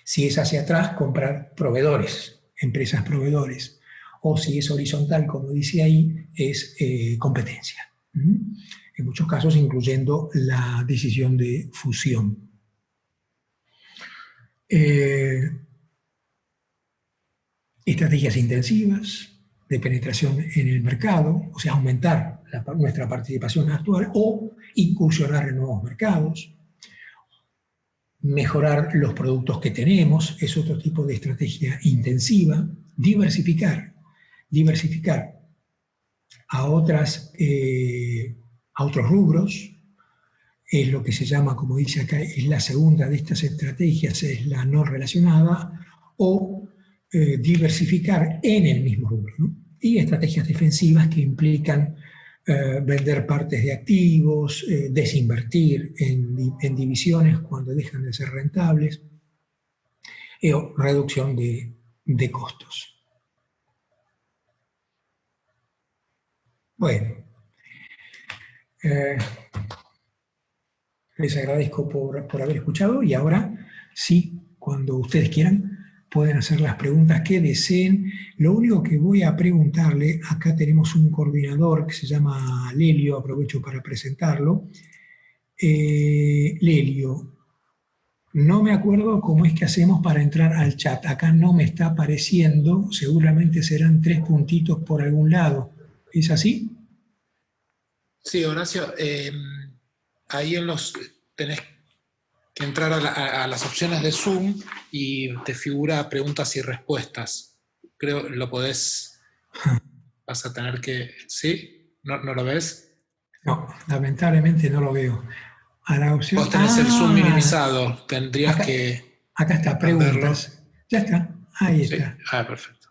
Si es hacia atrás, comprar proveedores, empresas proveedores. O si es horizontal, como dice ahí, es competencia. En muchos casos incluyendo la decisión de fusión. Estrategias intensivas de penetración en el mercado, o sea, aumentar nuestra participación actual o incursionar en nuevos mercados. Mejorar los productos que tenemos es otro tipo de estrategia intensiva. Diversificar a otros rubros, es lo que se llama, como dice acá, es la segunda de estas estrategias, es la no relacionada, o diversificar en el mismo rubro, ¿no? Y estrategias defensivas que implican vender partes de activos, desinvertir en divisiones cuando dejan de ser rentables, o reducción de costos. Bueno, les agradezco por haber escuchado y ahora sí, cuando ustedes quieran, pueden hacer las preguntas que deseen. Lo único que voy a preguntarle, acá tenemos un coordinador que se llama Lelio, aprovecho para presentarlo. Lelio, no me acuerdo cómo es que hacemos para entrar al chat. Acá no me está apareciendo, seguramente serán 3 puntitos por algún lado. ¿Es así? Sí, Horacio, ahí tenés que entrar a las opciones de Zoom y te figura preguntas y respuestas. Creo que lo podés, vas a tener que, ¿sí? ¿No lo ves? No, lamentablemente no lo veo. A la opción... Vos tenés el Zoom minimizado, tendrías acá está, preguntas. Ya está, ahí sí. está. Ah, perfecto.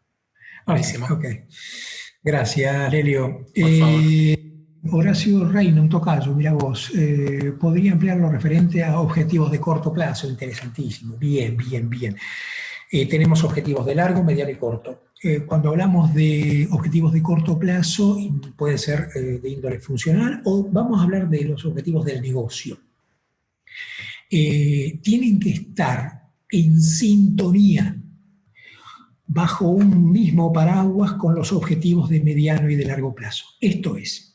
Buenísimo. Okay. Gracias, Lelio. Por favor. Horacio Reina, un tocayo, mira vos, podría ampliar lo referente a objetivos de corto plazo, interesantísimo, bien. Tenemos objetivos de largo, mediano y corto. Cuando hablamos de objetivos de corto plazo, puede ser de índole funcional, o vamos a hablar de los objetivos del negocio. Tienen que estar en sintonía, bajo un mismo paraguas, con los objetivos de mediano y de largo plazo. Esto es,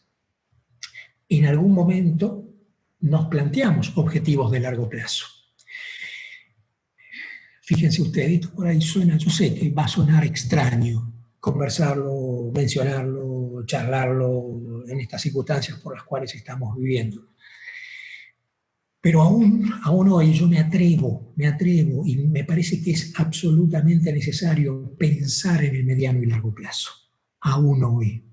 en algún momento nos planteamos objetivos de largo plazo. Fíjense ustedes, esto por ahí suena, yo sé que va a sonar extraño conversarlo, mencionarlo, charlarlo en estas circunstancias por las cuales estamos viviendo. Pero aún hoy yo me atrevo, y me parece que es absolutamente necesario pensar en el mediano y largo plazo, aún hoy.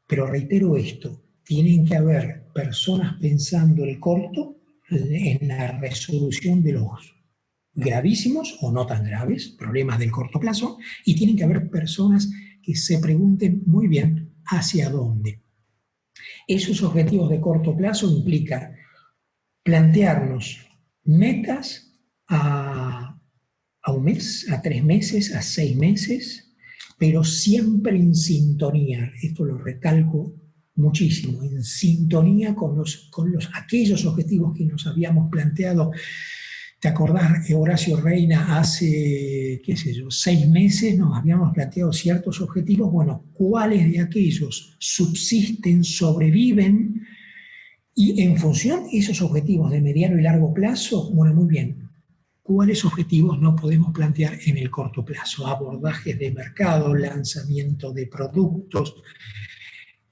Pero reitero esto, tienen que haber personas pensando el corto en la resolución de los gravísimos o no tan graves problemas del corto plazo, y tienen que haber personas que se pregunten muy bien hacia dónde. Esos objetivos de corto plazo implican plantearnos metas a un mes, a 3 meses, a 6 meses, pero siempre en sintonía, esto lo recalco muchísimo, en sintonía con aquellos objetivos que nos habíamos planteado. ¿Te acordás, Horacio Reina, hace, 6 meses nos habíamos planteado ciertos objetivos? Bueno, ¿cuáles de aquellos subsisten, sobreviven? Y en función de esos objetivos de mediano y largo plazo, bueno, muy bien, ¿cuáles objetivos no podemos plantear en el corto plazo? Abordajes de mercado, lanzamiento de productos,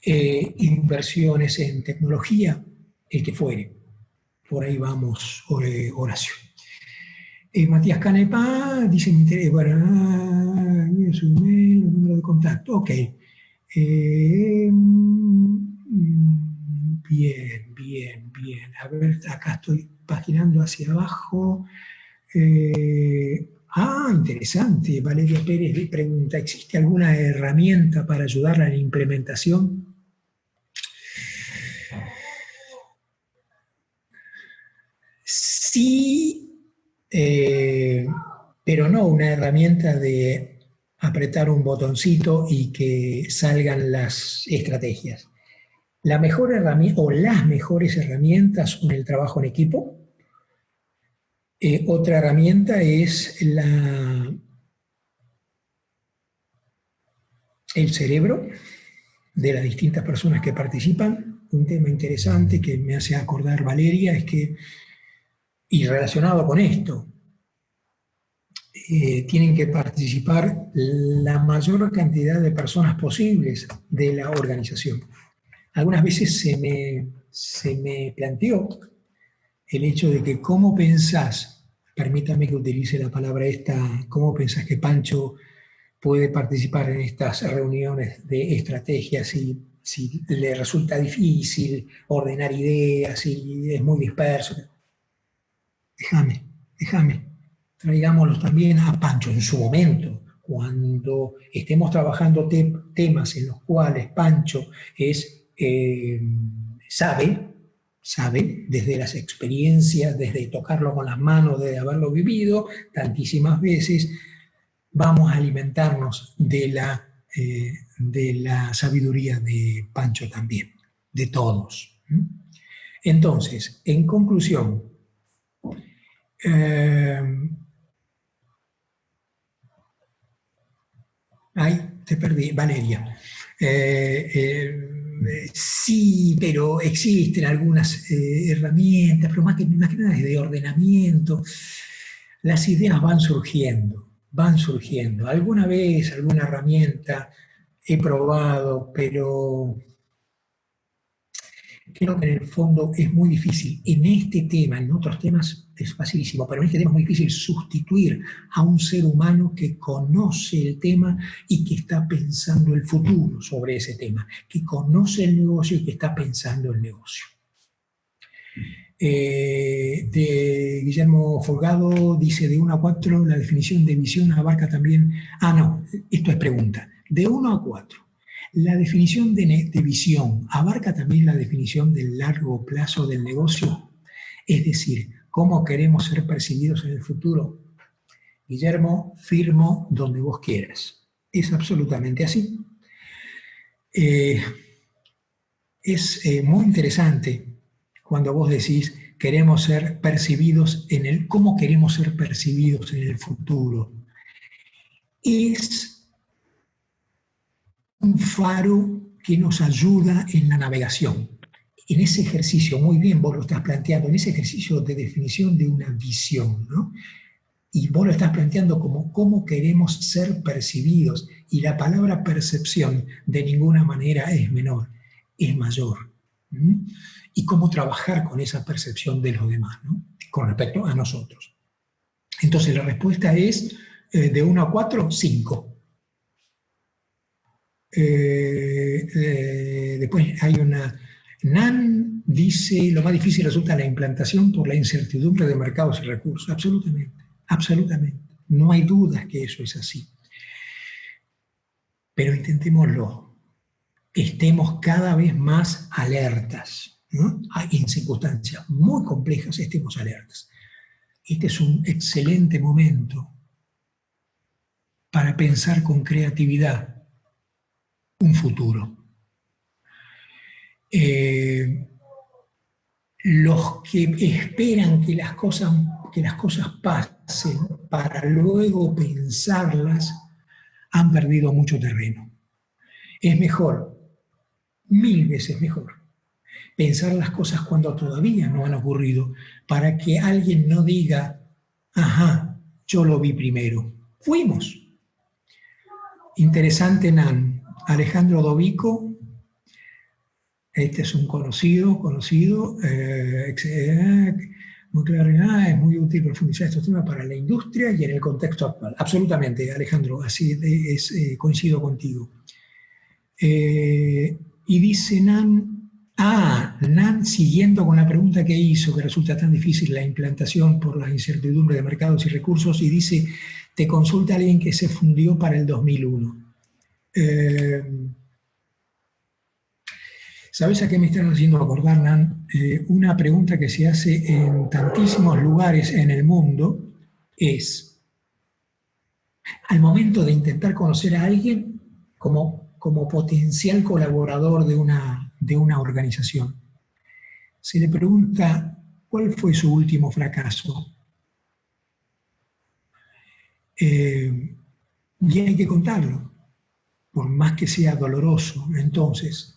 inversiones en tecnología, el que fuere. Por ahí vamos, Horacio. Matías Canepa dice, bueno, su email, el número de contacto, ok. Bien. A ver, acá estoy paginando hacia abajo. Interesante. Valeria Pérez le pregunta, ¿existe alguna herramienta para ayudarla en la implementación? Sí, pero no una herramienta de apretar un botoncito y que salgan las estrategias. La mejor herramienta o las mejores herramientas son el trabajo en equipo. Otra herramienta es el cerebro de las distintas personas que participan. Un tema interesante que me hace acordar Valeria es que, y relacionado con esto, tienen que participar la mayor cantidad de personas posibles de la organización. Algunas veces se me planteó el hecho de que cómo pensás, permítame que utilice la palabra esta, cómo pensás que Pancho puede participar en estas reuniones de estrategias si le resulta difícil ordenar ideas, si es muy disperso. Déjame. Traigámoslos también a Pancho en su momento, cuando estemos trabajando temas en los cuales Pancho sabe desde las experiencias, desde tocarlo con las manos, desde haberlo vivido tantísimas veces, vamos a alimentarnos de la sabiduría de Pancho también, de todos. Entonces, en conclusión, te perdí, Valeria. Sí, pero existen algunas herramientas, pero más que nada es de ordenamiento. Las ideas van surgiendo. Alguna vez, alguna herramienta he probado, pero creo que en el fondo es muy difícil. En este tema, en otros temas es facilísimo, pero en este tema es muy difícil sustituir a un ser humano que conoce el tema y que está pensando el futuro sobre ese tema, que conoce el negocio y que está pensando el negocio. De Guillermo Folgado dice, de 1 a 4, la definición de visión abarca también... no, esto es pregunta. De 1 a 4. ¿La definición de visión abarca también la definición del largo plazo del negocio? Es decir, ¿cómo queremos ser percibidos en el futuro? Guillermo, firmo donde vos quieras. Es absolutamente así. Es muy interesante cuando vos decís queremos ser percibidos ¿cómo queremos ser percibidos en el futuro? Es un faro que nos ayuda en la navegación. En ese ejercicio, muy bien vos lo estás planteando, en ese ejercicio de definición de una visión, ¿no? y vos lo estás planteando como cómo queremos ser percibidos, y la palabra percepción de ninguna manera es menor, es mayor. Y cómo trabajar con esa percepción de los demás, ¿no? Con respecto a nosotros. Entonces la respuesta es, de 1 a 4, 5. Después hay una... Nan dice, lo más difícil resulta la implantación por la incertidumbre de mercados y recursos. Absolutamente, absolutamente. No hay dudas que eso es así. Pero intentémoslo. Estemos cada vez más alertas, ¿no? En circunstancias muy complejas, estemos alertas. Este es un excelente momento para pensar con creatividad un futuro. Los que esperan que las cosas pasen para luego pensarlas han perdido mucho terreno. Es mejor, 1000 veces mejor, pensar las cosas cuando todavía no han ocurrido, para que alguien no diga, ajá, yo lo vi primero. Fuimos. Interesante, Nan. Alejandro Dovico, este es un conocido, muy claro, es muy útil profundizar estos temas para la industria y en el contexto actual. Absolutamente, Alejandro, así es, coincido contigo. Y dice Nan, Nan, siguiendo con la pregunta que hizo, que resulta tan difícil la implantación por la incertidumbre de mercados y recursos, y dice, te consulta alguien que se fundió para el 2001. ¿Sabes a qué me están haciendo acordar, Nan? Una pregunta que se hace en tantísimos lugares en el mundo es, al momento de intentar conocer a alguien como potencial colaborador de una organización, se le pregunta cuál fue su último fracaso. Y hay que contarlo, por más que sea doloroso. Entonces,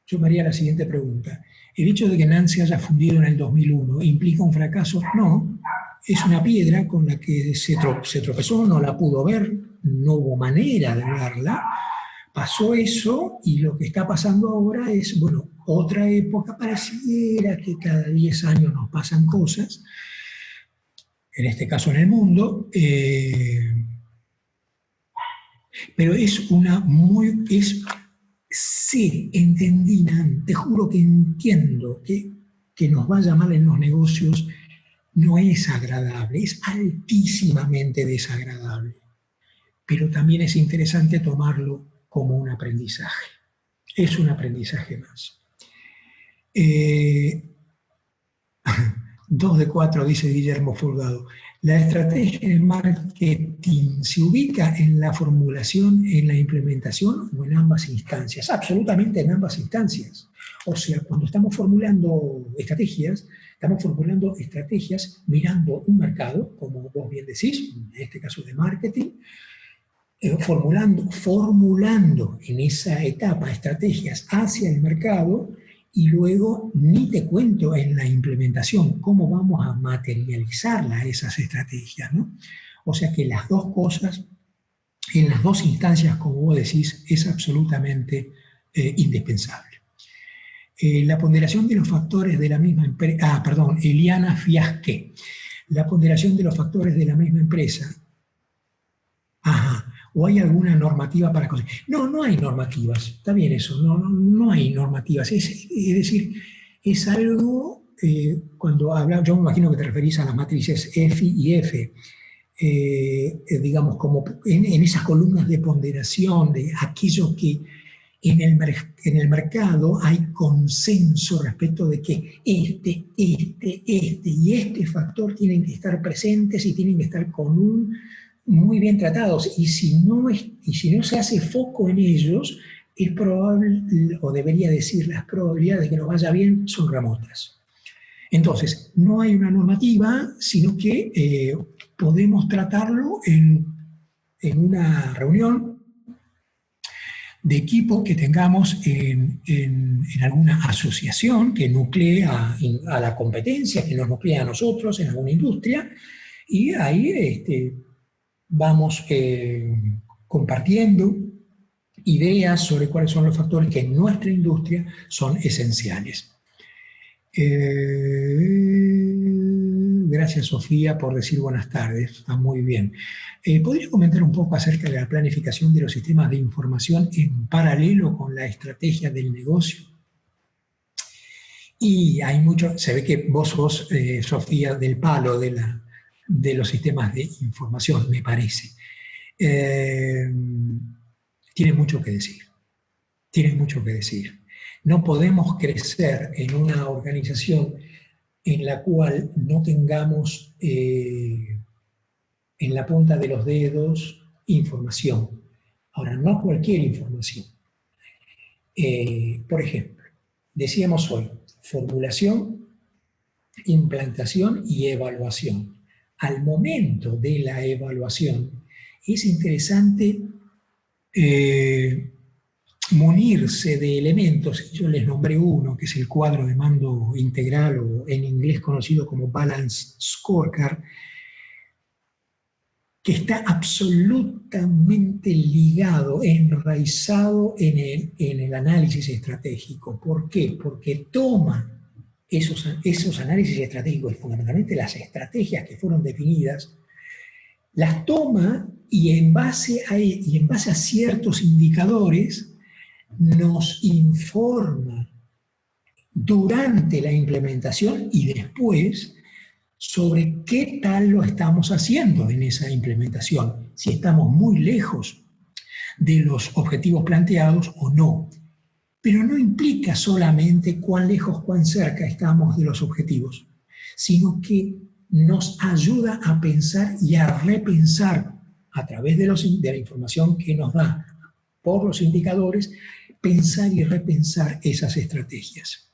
yo me haría la siguiente pregunta. ¿El hecho de que Nan se haya fundido en el 2001 implica un fracaso? No, es una piedra con la que se tropezó, no la pudo ver, no hubo manera de verla. Pasó eso y lo que está pasando ahora es, bueno, otra época, pareciera que cada 10 años nos pasan cosas, en este caso en el mundo, pero sí, entendí, Nan, te juro que entiendo que nos vaya mal en los negocios, no es agradable, es altísimamente desagradable, pero también es interesante tomarlo como un aprendizaje. Es un aprendizaje más. 2 de 4, dice Guillermo Folgado. La estrategia en el marketing se ubica en la formulación, en la implementación o en ambas instancias. Absolutamente en ambas instancias. O sea, cuando estamos formulando estrategias mirando un mercado, como vos bien decís, en este caso de marketing, formulando en esa etapa estrategias hacia el mercado, y luego ni te cuento en la implementación cómo vamos a materializarlas esas estrategias, ¿no? O sea que las dos cosas, en las dos instancias, como vos decís, es absolutamente indispensable. La ponderación de los factores de la misma empresa, Eliana Fiasque, la ponderación de los factores de la misma empresa. ¿O hay alguna normativa para cosas? No hay normativas, está bien eso, no hay normativas. Es decir, es algo, cuando habla, yo me imagino que te referís a las matrices EFI y F, digamos, como en esas columnas de ponderación, de aquello que en el mercado hay consenso respecto de que este y este factor tienen que estar presentes y tienen que estar muy bien tratados, y si no se hace foco en ellos, es probable, o debería decir, las probabilidades de que nos vaya bien son remotas. Entonces, no hay una normativa, sino que podemos tratarlo en una reunión de equipo que tengamos en alguna asociación que nuclee a la competencia, que nos nuclee a nosotros en alguna industria, Y ahí vamos compartiendo ideas sobre cuáles son los factores que en nuestra industria son esenciales. Gracias, Sofía, por decir buenas tardes. Está muy bien. ¿Podría comentar un poco acerca de la planificación de los sistemas de información en paralelo con la estrategia del negocio? Y hay mucho, se ve que vos sos, Sofía, del palo de los sistemas de información, me parece. Tiene mucho que decir. Tiene mucho que decir. No podemos crecer en una organización en la cual no tengamos en la punta de los dedos información. Ahora, no cualquier información. Por ejemplo, decíamos hoy, formulación, implantación y evaluación. Al momento de la evaluación, es interesante munirse de elementos. Yo les nombré uno, que es el cuadro de mando integral, o en inglés conocido como Balance Scorecard, que está absolutamente ligado, enraizado en el análisis estratégico. ¿Por qué? Porque toma esos análisis estratégicos, fundamentalmente las estrategias que fueron definidas, las toma y en base a ciertos indicadores nos informa durante la implementación y después sobre qué tal lo estamos haciendo en esa implementación, si estamos muy lejos de los objetivos planteados o no. Pero no implica solamente cuán lejos, cuán cerca estamos de los objetivos, sino que nos ayuda a pensar y a repensar a través de la información que nos da por los indicadores, pensar y repensar esas estrategias.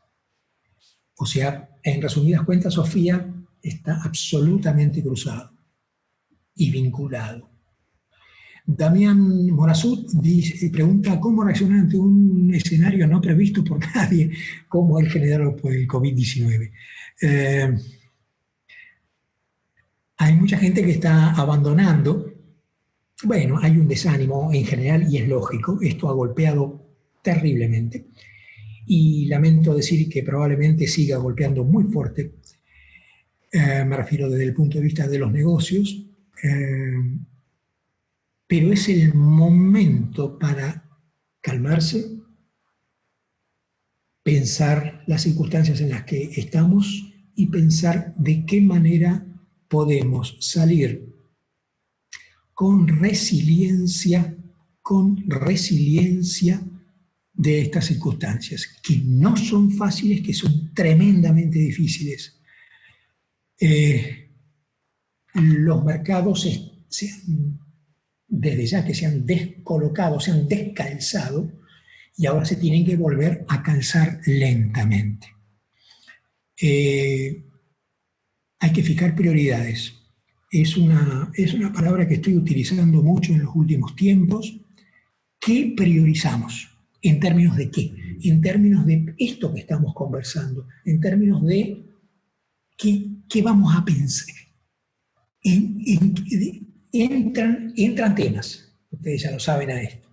O sea, en resumidas cuentas, Sofía, está absolutamente cruzado y vinculado. Damián Morazut pregunta cómo reaccionar ante un escenario no previsto por nadie, como el generado por el COVID-19. Hay mucha gente que está abandonando. Bueno, hay un desánimo en general y es lógico. Esto ha golpeado terriblemente. Y lamento decir que probablemente siga golpeando muy fuerte. Me refiero desde el punto de vista de los negocios. Pero es el momento para calmarse, pensar las circunstancias en las que estamos y pensar de qué manera podemos salir con resiliencia de estas circunstancias, que no son fáciles, que son tremendamente difíciles. Los mercados desde ya que se han descolocado, se han descalzado, y ahora se tienen que volver a calzar lentamente. Hay que fijar prioridades. Es una palabra que estoy utilizando mucho en los últimos tiempos. ¿Qué priorizamos? ¿En términos de qué? En términos de esto que estamos conversando, en términos de qué vamos a pensar. Entran temas, ustedes ya lo saben a esto.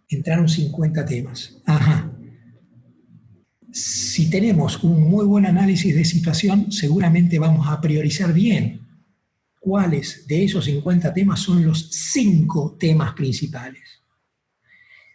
Entraron 50 temas. Ajá. Si tenemos un muy buen análisis de situación, seguramente vamos a priorizar bien cuáles de esos 50 temas son los 5 temas principales.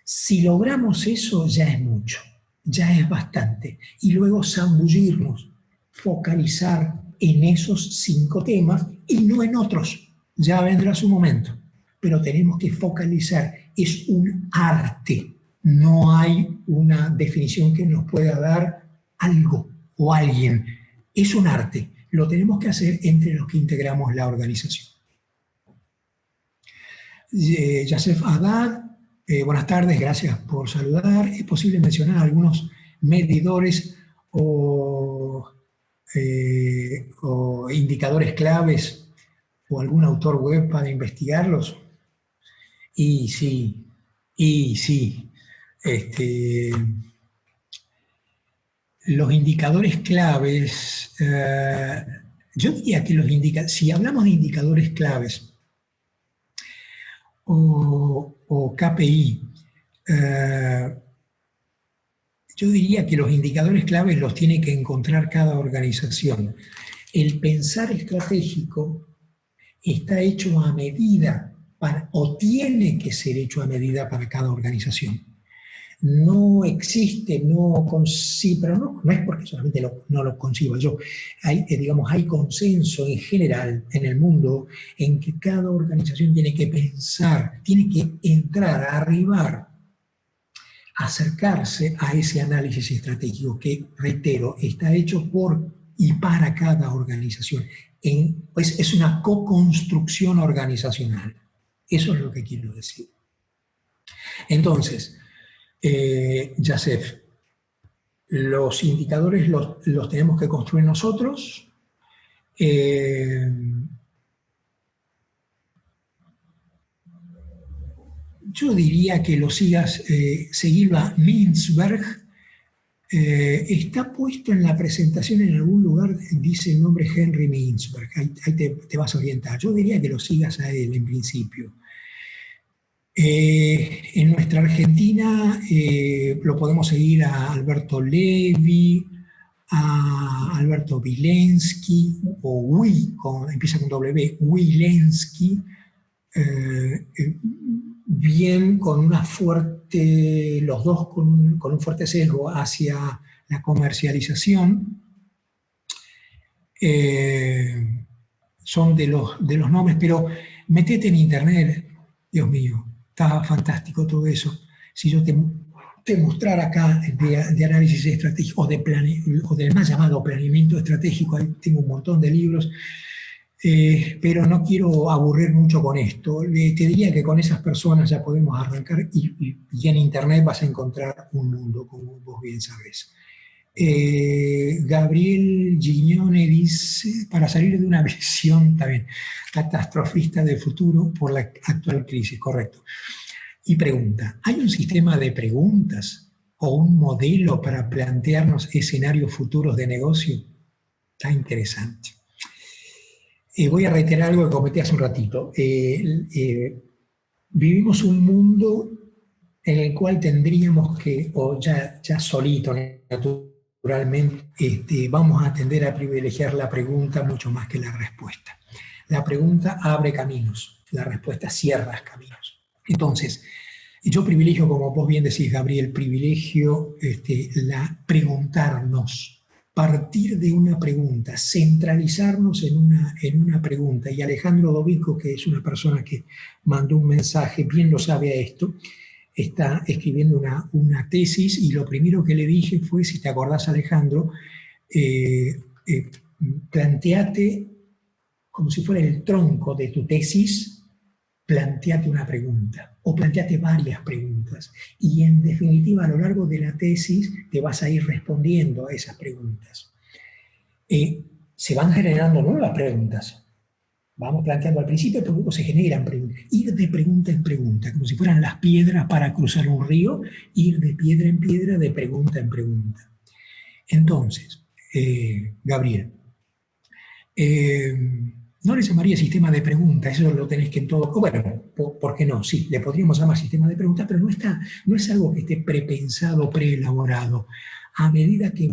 Si logramos eso, ya es mucho, ya es bastante. Y luego zambullirnos, focalizar en esos 5 temas y no en otros. Ya vendrá su momento, pero tenemos que focalizar. Es un arte, no hay una definición que nos pueda dar algo o alguien. Es un arte, lo tenemos que hacer entre los que integramos la organización. Yasef Haddad, buenas tardes, gracias por saludar. ¿Es posible mencionar algunos medidores o indicadores claves o algún autor web para investigarlos? Y sí. Los indicadores claves, Yo diría que si hablamos de indicadores claves o KPI, yo diría que los indicadores claves los tiene que encontrar cada organización. El pensar estratégico está hecho a medida o tiene que ser hecho a medida para cada organización. No existe, pero no es porque solamente no lo conciba yo. Hay consenso en general en el mundo en que cada organización tiene que pensar, tiene que entrar, a arribar, acercarse a ese análisis estratégico que, reitero, está hecho por y para cada organización. Es una co-construcción organizacional. Eso es lo que quiero decir. Entonces, Yasef, los indicadores los tenemos que construir nosotros. Yo diría que lo sigas, Sigilva Mintzberg, está puesto en la presentación en algún lugar, dice el nombre Henry Mintzberg, ahí te vas a orientar. Yo diría que lo sigas a él en principio. En nuestra Argentina lo podemos seguir a Alberto Levi, a Alberto Wilensky, o empieza con W, Wilensky, bien con una fuerte, los dos con un fuerte sesgo hacia la comercialización. Son de los nombres, pero metete en internet, Dios mío, está fantástico todo eso. Si yo te mostrara acá de análisis estratégico o del más llamado planeamiento estratégico, ahí tengo un montón de libros, pero no quiero aburrir mucho con esto. Te diría que con esas personas ya podemos arrancar y en internet vas a encontrar un mundo, como vos bien sabés. Gabriel Gignone dice, para salir de una visión también catastrofista del futuro por la actual crisis, correcto. Y pregunta, ¿hay un sistema de preguntas o un modelo para plantearnos escenarios futuros de negocio? Está interesante. Voy a reiterar algo que comenté hace un ratito. Vivimos un mundo en el cual tendríamos que, o ya solito, naturalmente, vamos a tender a privilegiar la pregunta mucho más que la respuesta. La pregunta abre caminos, la respuesta cierra caminos. Entonces, yo privilegio, como vos bien decís, Gabriel, privilegio preguntarnos, partir de una pregunta, centralizarnos en una pregunta. Y Alejandro Dovico, que es una persona que mandó un mensaje, bien lo sabe a esto, está escribiendo una tesis y lo primero que le dije fue, si te acordás, Alejandro, planteate, como si fuera el tronco de tu tesis, planteate una pregunta o planteate varias preguntas y en definitiva a lo largo de la tesis te vas a ir respondiendo a esas preguntas. Se van generando nuevas preguntas. Vamos planteando al principio, pero luego se generan preguntas. Ir de pregunta en pregunta, como si fueran las piedras para cruzar un río, ir de piedra en piedra, de pregunta en pregunta. Entonces, Gabriel, no le llamaría sistema de preguntas, eso lo tenés que en todo... Bueno, ¿por qué no? Sí, le podríamos llamar sistema de preguntas, pero no es algo que esté prepensado, preelaborado. A medida que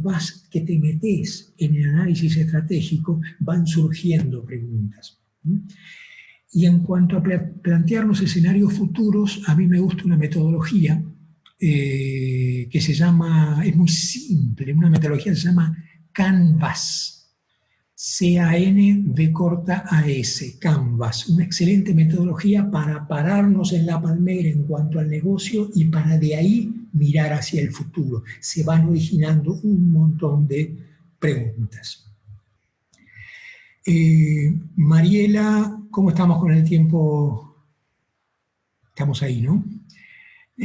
te metés en el análisis estratégico, van surgiendo preguntas. Y en cuanto a plantearnos escenarios futuros, a mí me gusta una metodología que se llama, es muy simple, una metodología que se llama Canvas. C-A-N-V-A-S, Canvas, una excelente metodología para pararnos en la palmera en cuanto al negocio y para de ahí mirar hacia el futuro. Se van originando un montón de preguntas. Mariela, ¿cómo estamos con el tiempo? Estamos ahí, ¿no?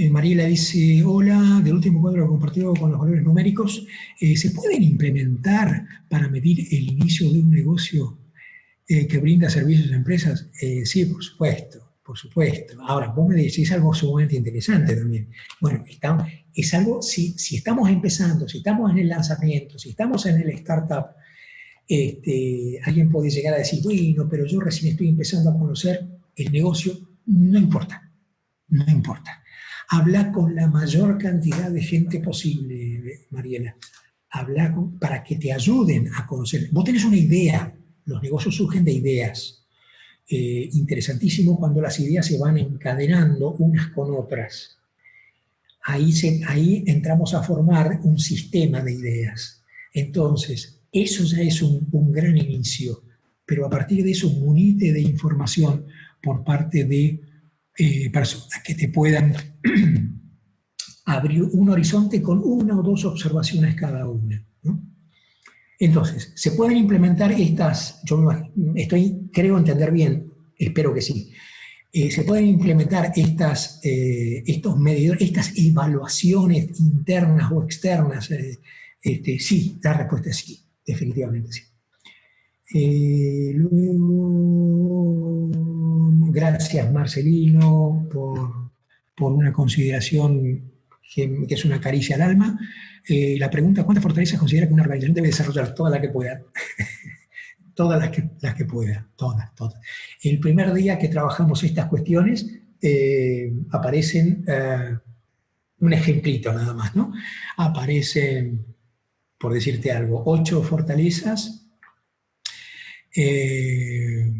Mariela dice, hola, del último cuadro compartido con los valores numéricos, ¿se pueden implementar para medir el inicio de un negocio que brinda servicios a empresas? Sí, por supuesto. Ahora, vos me decís algo sumamente interesante también. Bueno, es algo, si estamos empezando, si estamos en el lanzamiento, si estamos en el startup, Alguien puede llegar a decir, bueno, pero yo recién estoy empezando a conocer el negocio. No importa, no importa. Habla con la mayor cantidad de gente posible, Mariela. Habla para que te ayuden a conocer. Vos tenés una idea, los negocios surgen de ideas. Interesantísimo cuando las ideas se van encadenando unas con otras. Ahí entramos a formar un sistema de ideas. Entonces, eso ya es un gran inicio, pero a partir de eso, munite de información por parte de personas que te puedan abrir un horizonte con una o dos observaciones cada una, ¿no? Entonces, ¿se pueden implementar estas? Yo creo entender bien, espero que sí. ¿Se pueden implementar estos medidores, estas evaluaciones internas o externas? Sí, la respuesta es sí, definitivamente sí. Luego, gracias Marcelino por una consideración que es una caricia al alma. La pregunta, ¿cuántas fortalezas considera que una organización debe desarrollar? Todas las que pueda. Todas las que pueda, todas. El primer día que trabajamos estas cuestiones, aparecen un ejemplito nada más, ¿no? Aparecen, por decirte algo, 8 fortalezas, 3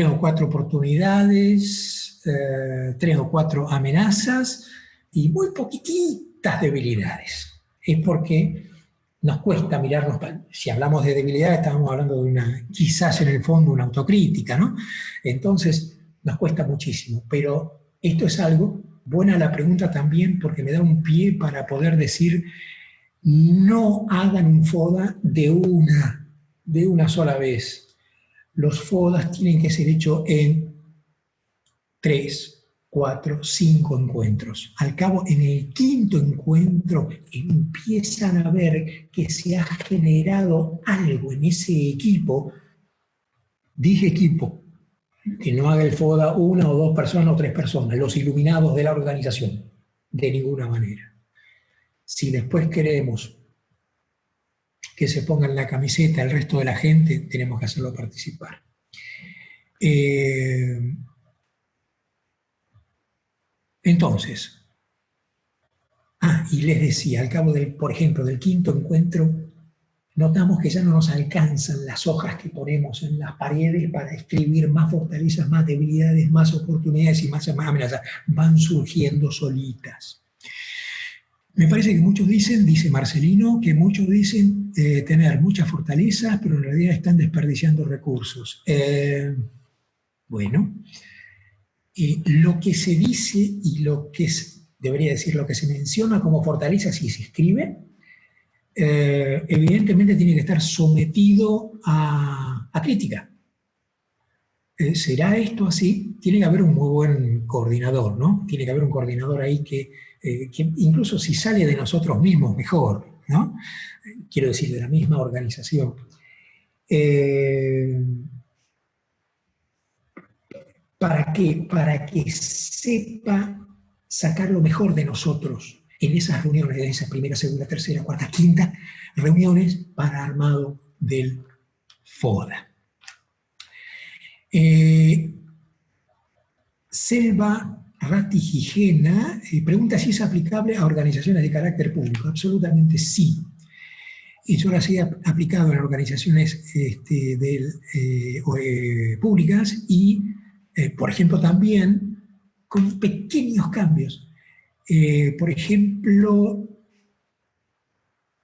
o 4 oportunidades, 3 o 4 amenazas y muy poquititas debilidades. Es porque nos cuesta mirarnos, si hablamos de debilidad estamos hablando de quizás en el fondo una autocrítica, ¿no? Entonces nos cuesta muchísimo, pero esto es algo, buena la pregunta también porque me da un pie para poder decir, no hagan un FODA de una sola vez. Los FODAs tienen que ser hechos en 3, 4, 5 encuentros. Al cabo, en el 5.º encuentro, empiezan a ver que se ha generado algo en ese equipo. Dije equipo, que no haga el FODA 1 o 2 personas o 3 personas, los iluminados de la organización, de ninguna manera. Si después queremos que se pongan la camiseta el resto de la gente, tenemos que hacerlo participar. Entonces, y les decía, al cabo por ejemplo, del 5.º encuentro, notamos que ya no nos alcanzan las hojas que ponemos en las paredes para escribir más fortalezas, más debilidades, más oportunidades y más amenazas. Van surgiendo solitas. Me parece que muchos dicen, dice Marcelino, que muchos dicen tener muchas fortalezas, pero en realidad están desperdiciando recursos. Bueno, lo que se dice y debería decir lo que se menciona como fortalezas y se escribe, evidentemente tiene que estar sometido a crítica. ¿Será esto así? Tiene que haber un muy buen coordinador, ¿no? Tiene que haber un coordinador ahí que incluso si sale de nosotros mismos, mejor, ¿no? Quiero decir, de la misma organización. ¿Para qué? Para que sepa sacar lo mejor de nosotros en esas reuniones, en esas primera, segunda, tercera, cuarta, quinta reuniones para armado del FODA. Selva Ratigigena pregunta si es aplicable a organizaciones de carácter público. Absolutamente sí. Y yo las he aplicado en organizaciones públicas y, por ejemplo, también con pequeños cambios. Por ejemplo,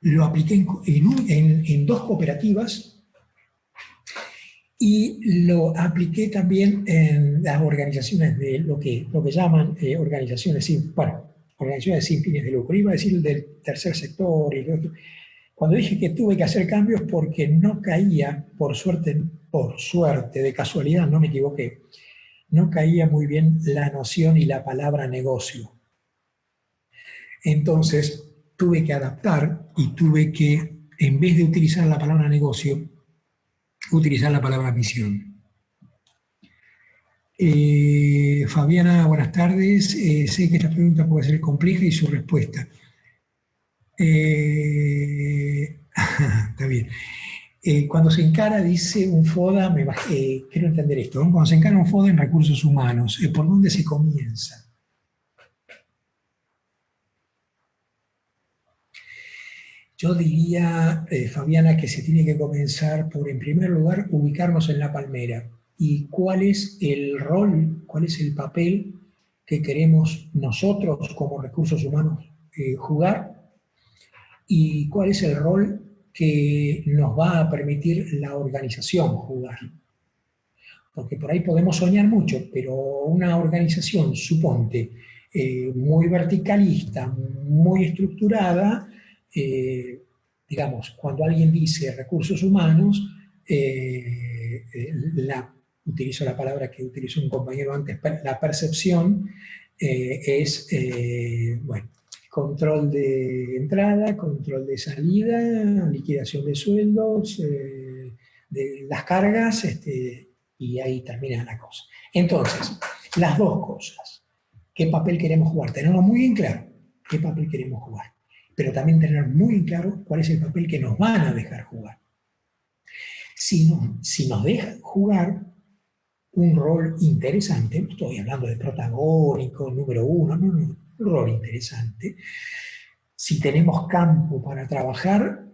lo apliqué en 2 cooperativas y lo apliqué también en las organizaciones de lo que llaman organizaciones sin fines de lucro. Iba a decir del tercer sector y lo otro. Cuando dije que tuve que hacer cambios porque no caía, por suerte, de casualidad, no me equivoqué, no caía muy bien la noción y la palabra negocio. Entonces tuve que adaptar y tuve que, en vez de utilizar la palabra negocio, utilizar la palabra misión. Fabiana, buenas tardes. Sé que esta pregunta puede ser compleja y su respuesta. Está bien. Cuando se encara, dice un FODA, quiero entender esto, ¿no? Cuando se encara un FODA en recursos humanos, ¿por dónde se comienza? Yo diría, Fabiana, que se tiene que comenzar por, en primer lugar, ubicarnos en la palmera. ¿Y cuál es el rol, cuál es el papel que queremos nosotros como recursos humanos jugar? ¿Y cuál es el rol que nos va a permitir la organización jugar? Porque por ahí podemos soñar mucho, pero una organización, suponte, muy verticalista, muy estructurada, digamos, cuando alguien dice recursos humanos, utilizo la palabra que utilizó un compañero antes, la percepción es, bueno, control de entrada, control de salida, liquidación de sueldos, de las cargas, y ahí termina la cosa. Entonces, las dos cosas. ¿Qué papel queremos jugar? Tenerlo muy bien claro qué papel queremos jugar, pero también tener muy bien claro cuál es el papel que nos van a dejar jugar. Si nos dejan jugar un rol interesante, no estoy hablando de protagónico, número uno, no, un rol interesante. Si tenemos campo para trabajar,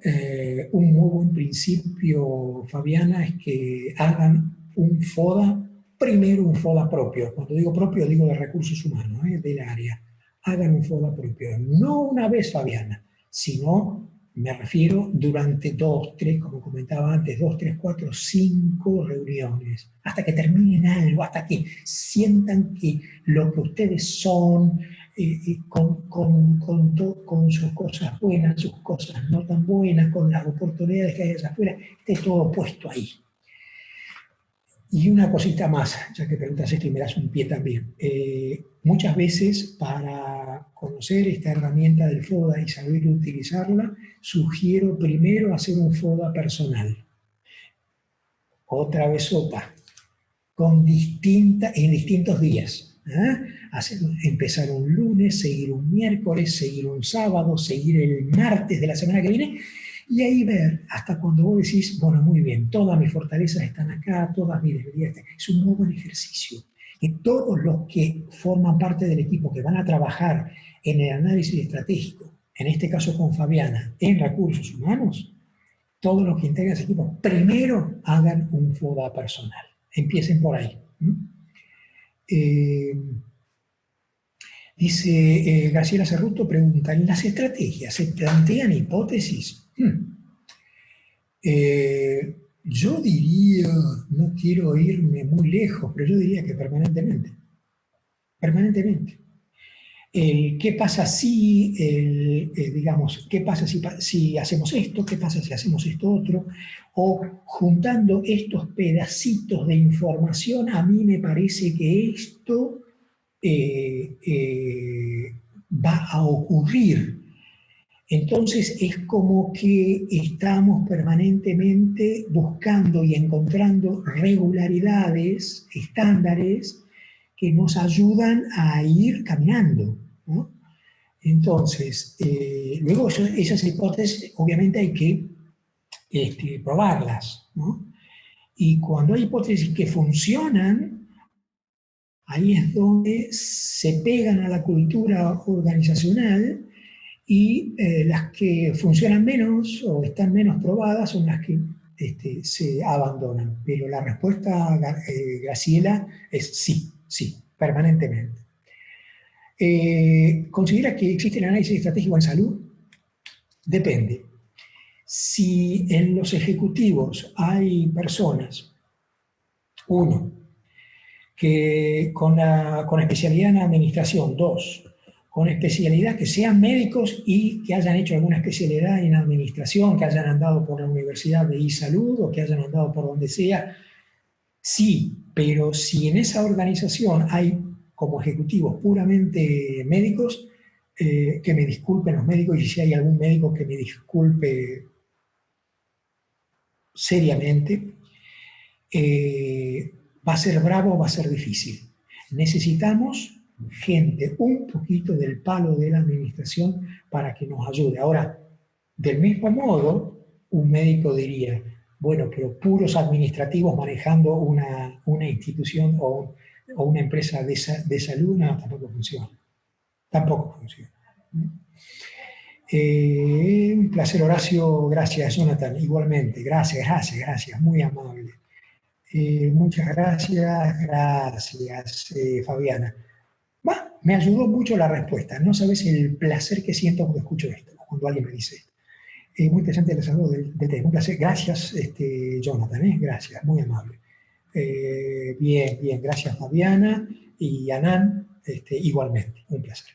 un muy buen principio, Fabiana, es que hagan un FODA, primero un FODA propio. Cuando digo propio, digo de recursos humanos, del área. Hagan un FODA propio. No una vez, Fabiana, sino, me refiero, durante 2, 3, como comentaba antes, 2, 3, 4, 5 reuniones, hasta que terminen algo, hasta que sientan que lo que ustedes son, con sus cosas buenas, sus cosas no tan buenas, con las oportunidades que hay allá afuera, esté todo puesto ahí. Y una cosita más, ya que preguntas esto y me das un pie también. Muchas veces para conocer esta herramienta del FODA y saber utilizarla, sugiero primero hacer un FODA personal. Otra vez sopa, en distintos días. Empezar un lunes, seguir un miércoles, seguir un sábado, seguir el martes de la semana que viene, y ahí ver hasta cuando vos decís, bueno, muy bien, todas mis fortalezas están acá, todas mis debilidades están. Es un muy buen ejercicio. Que todos los que forman parte del equipo, que van a trabajar en el análisis estratégico, en este caso con Fabiana, en recursos humanos, todos los que integran ese equipo, primero hagan un FODA personal. Empiecen por ahí. Dice Graciela Cerruto, pregunta, ¿en las estrategias se plantean hipótesis? Yo diría, no quiero irme muy lejos, pero yo diría que permanentemente. Permanentemente. ¿Qué pasa si, digamos, qué pasa si hacemos esto? ¿Qué pasa si hacemos esto otro? O juntando estos pedacitos de información, a mí me parece que esto va a ocurrir. Entonces es como que estamos permanentemente buscando y encontrando regularidades, estándares, que nos ayudan a ir caminando, ¿no? Entonces, luego esas hipótesis obviamente hay que probarlas, ¿no? Y cuando hay hipótesis que funcionan, ahí es donde se pegan a la cultura organizacional, y las que funcionan menos o están menos probadas son las que se abandonan. Pero la respuesta, Graciela, es sí, sí, permanentemente. ¿Considera que existe el análisis estratégico en salud? Depende. Si en los ejecutivos hay personas, uno, que con especialidad en administración, dos, con especialidad que sean médicos y que hayan hecho alguna especialidad en administración, que hayan andado por la Universidad de eSalud o que hayan andado por donde sea, sí, pero si en esa organización hay como ejecutivos puramente médicos, que me disculpen los médicos, y si hay algún médico que me disculpe seriamente, va a ser bravo, va a ser difícil. Necesitamos gente un poquito del palo de la administración para que nos ayude. Ahora, del mismo modo, un médico diría, bueno, pero puros administrativos manejando una institución o una empresa de salud, no, tampoco funciona. Tampoco funciona. Un placer, Horacio. Gracias, Jonathan. Igualmente. Gracias. Muy amable. Muchas gracias, Fabiana. Me ayudó mucho la respuesta. No sabes el placer que siento cuando escucho esto, cuando alguien me dice esto. Muy interesante el desarrollo del tema. Un placer. Gracias, Jonathan. Gracias, muy amable. Bien. Gracias, Fabiana y Anán. Igualmente, un placer.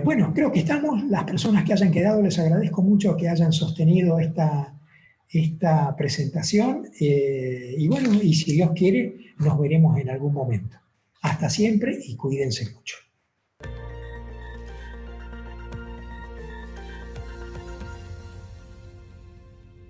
Bueno, creo que estamos. Las personas que hayan quedado, les agradezco mucho que hayan sostenido esta presentación. Y bueno, y si Dios quiere, nos veremos en algún momento. Hasta siempre y cuídense mucho.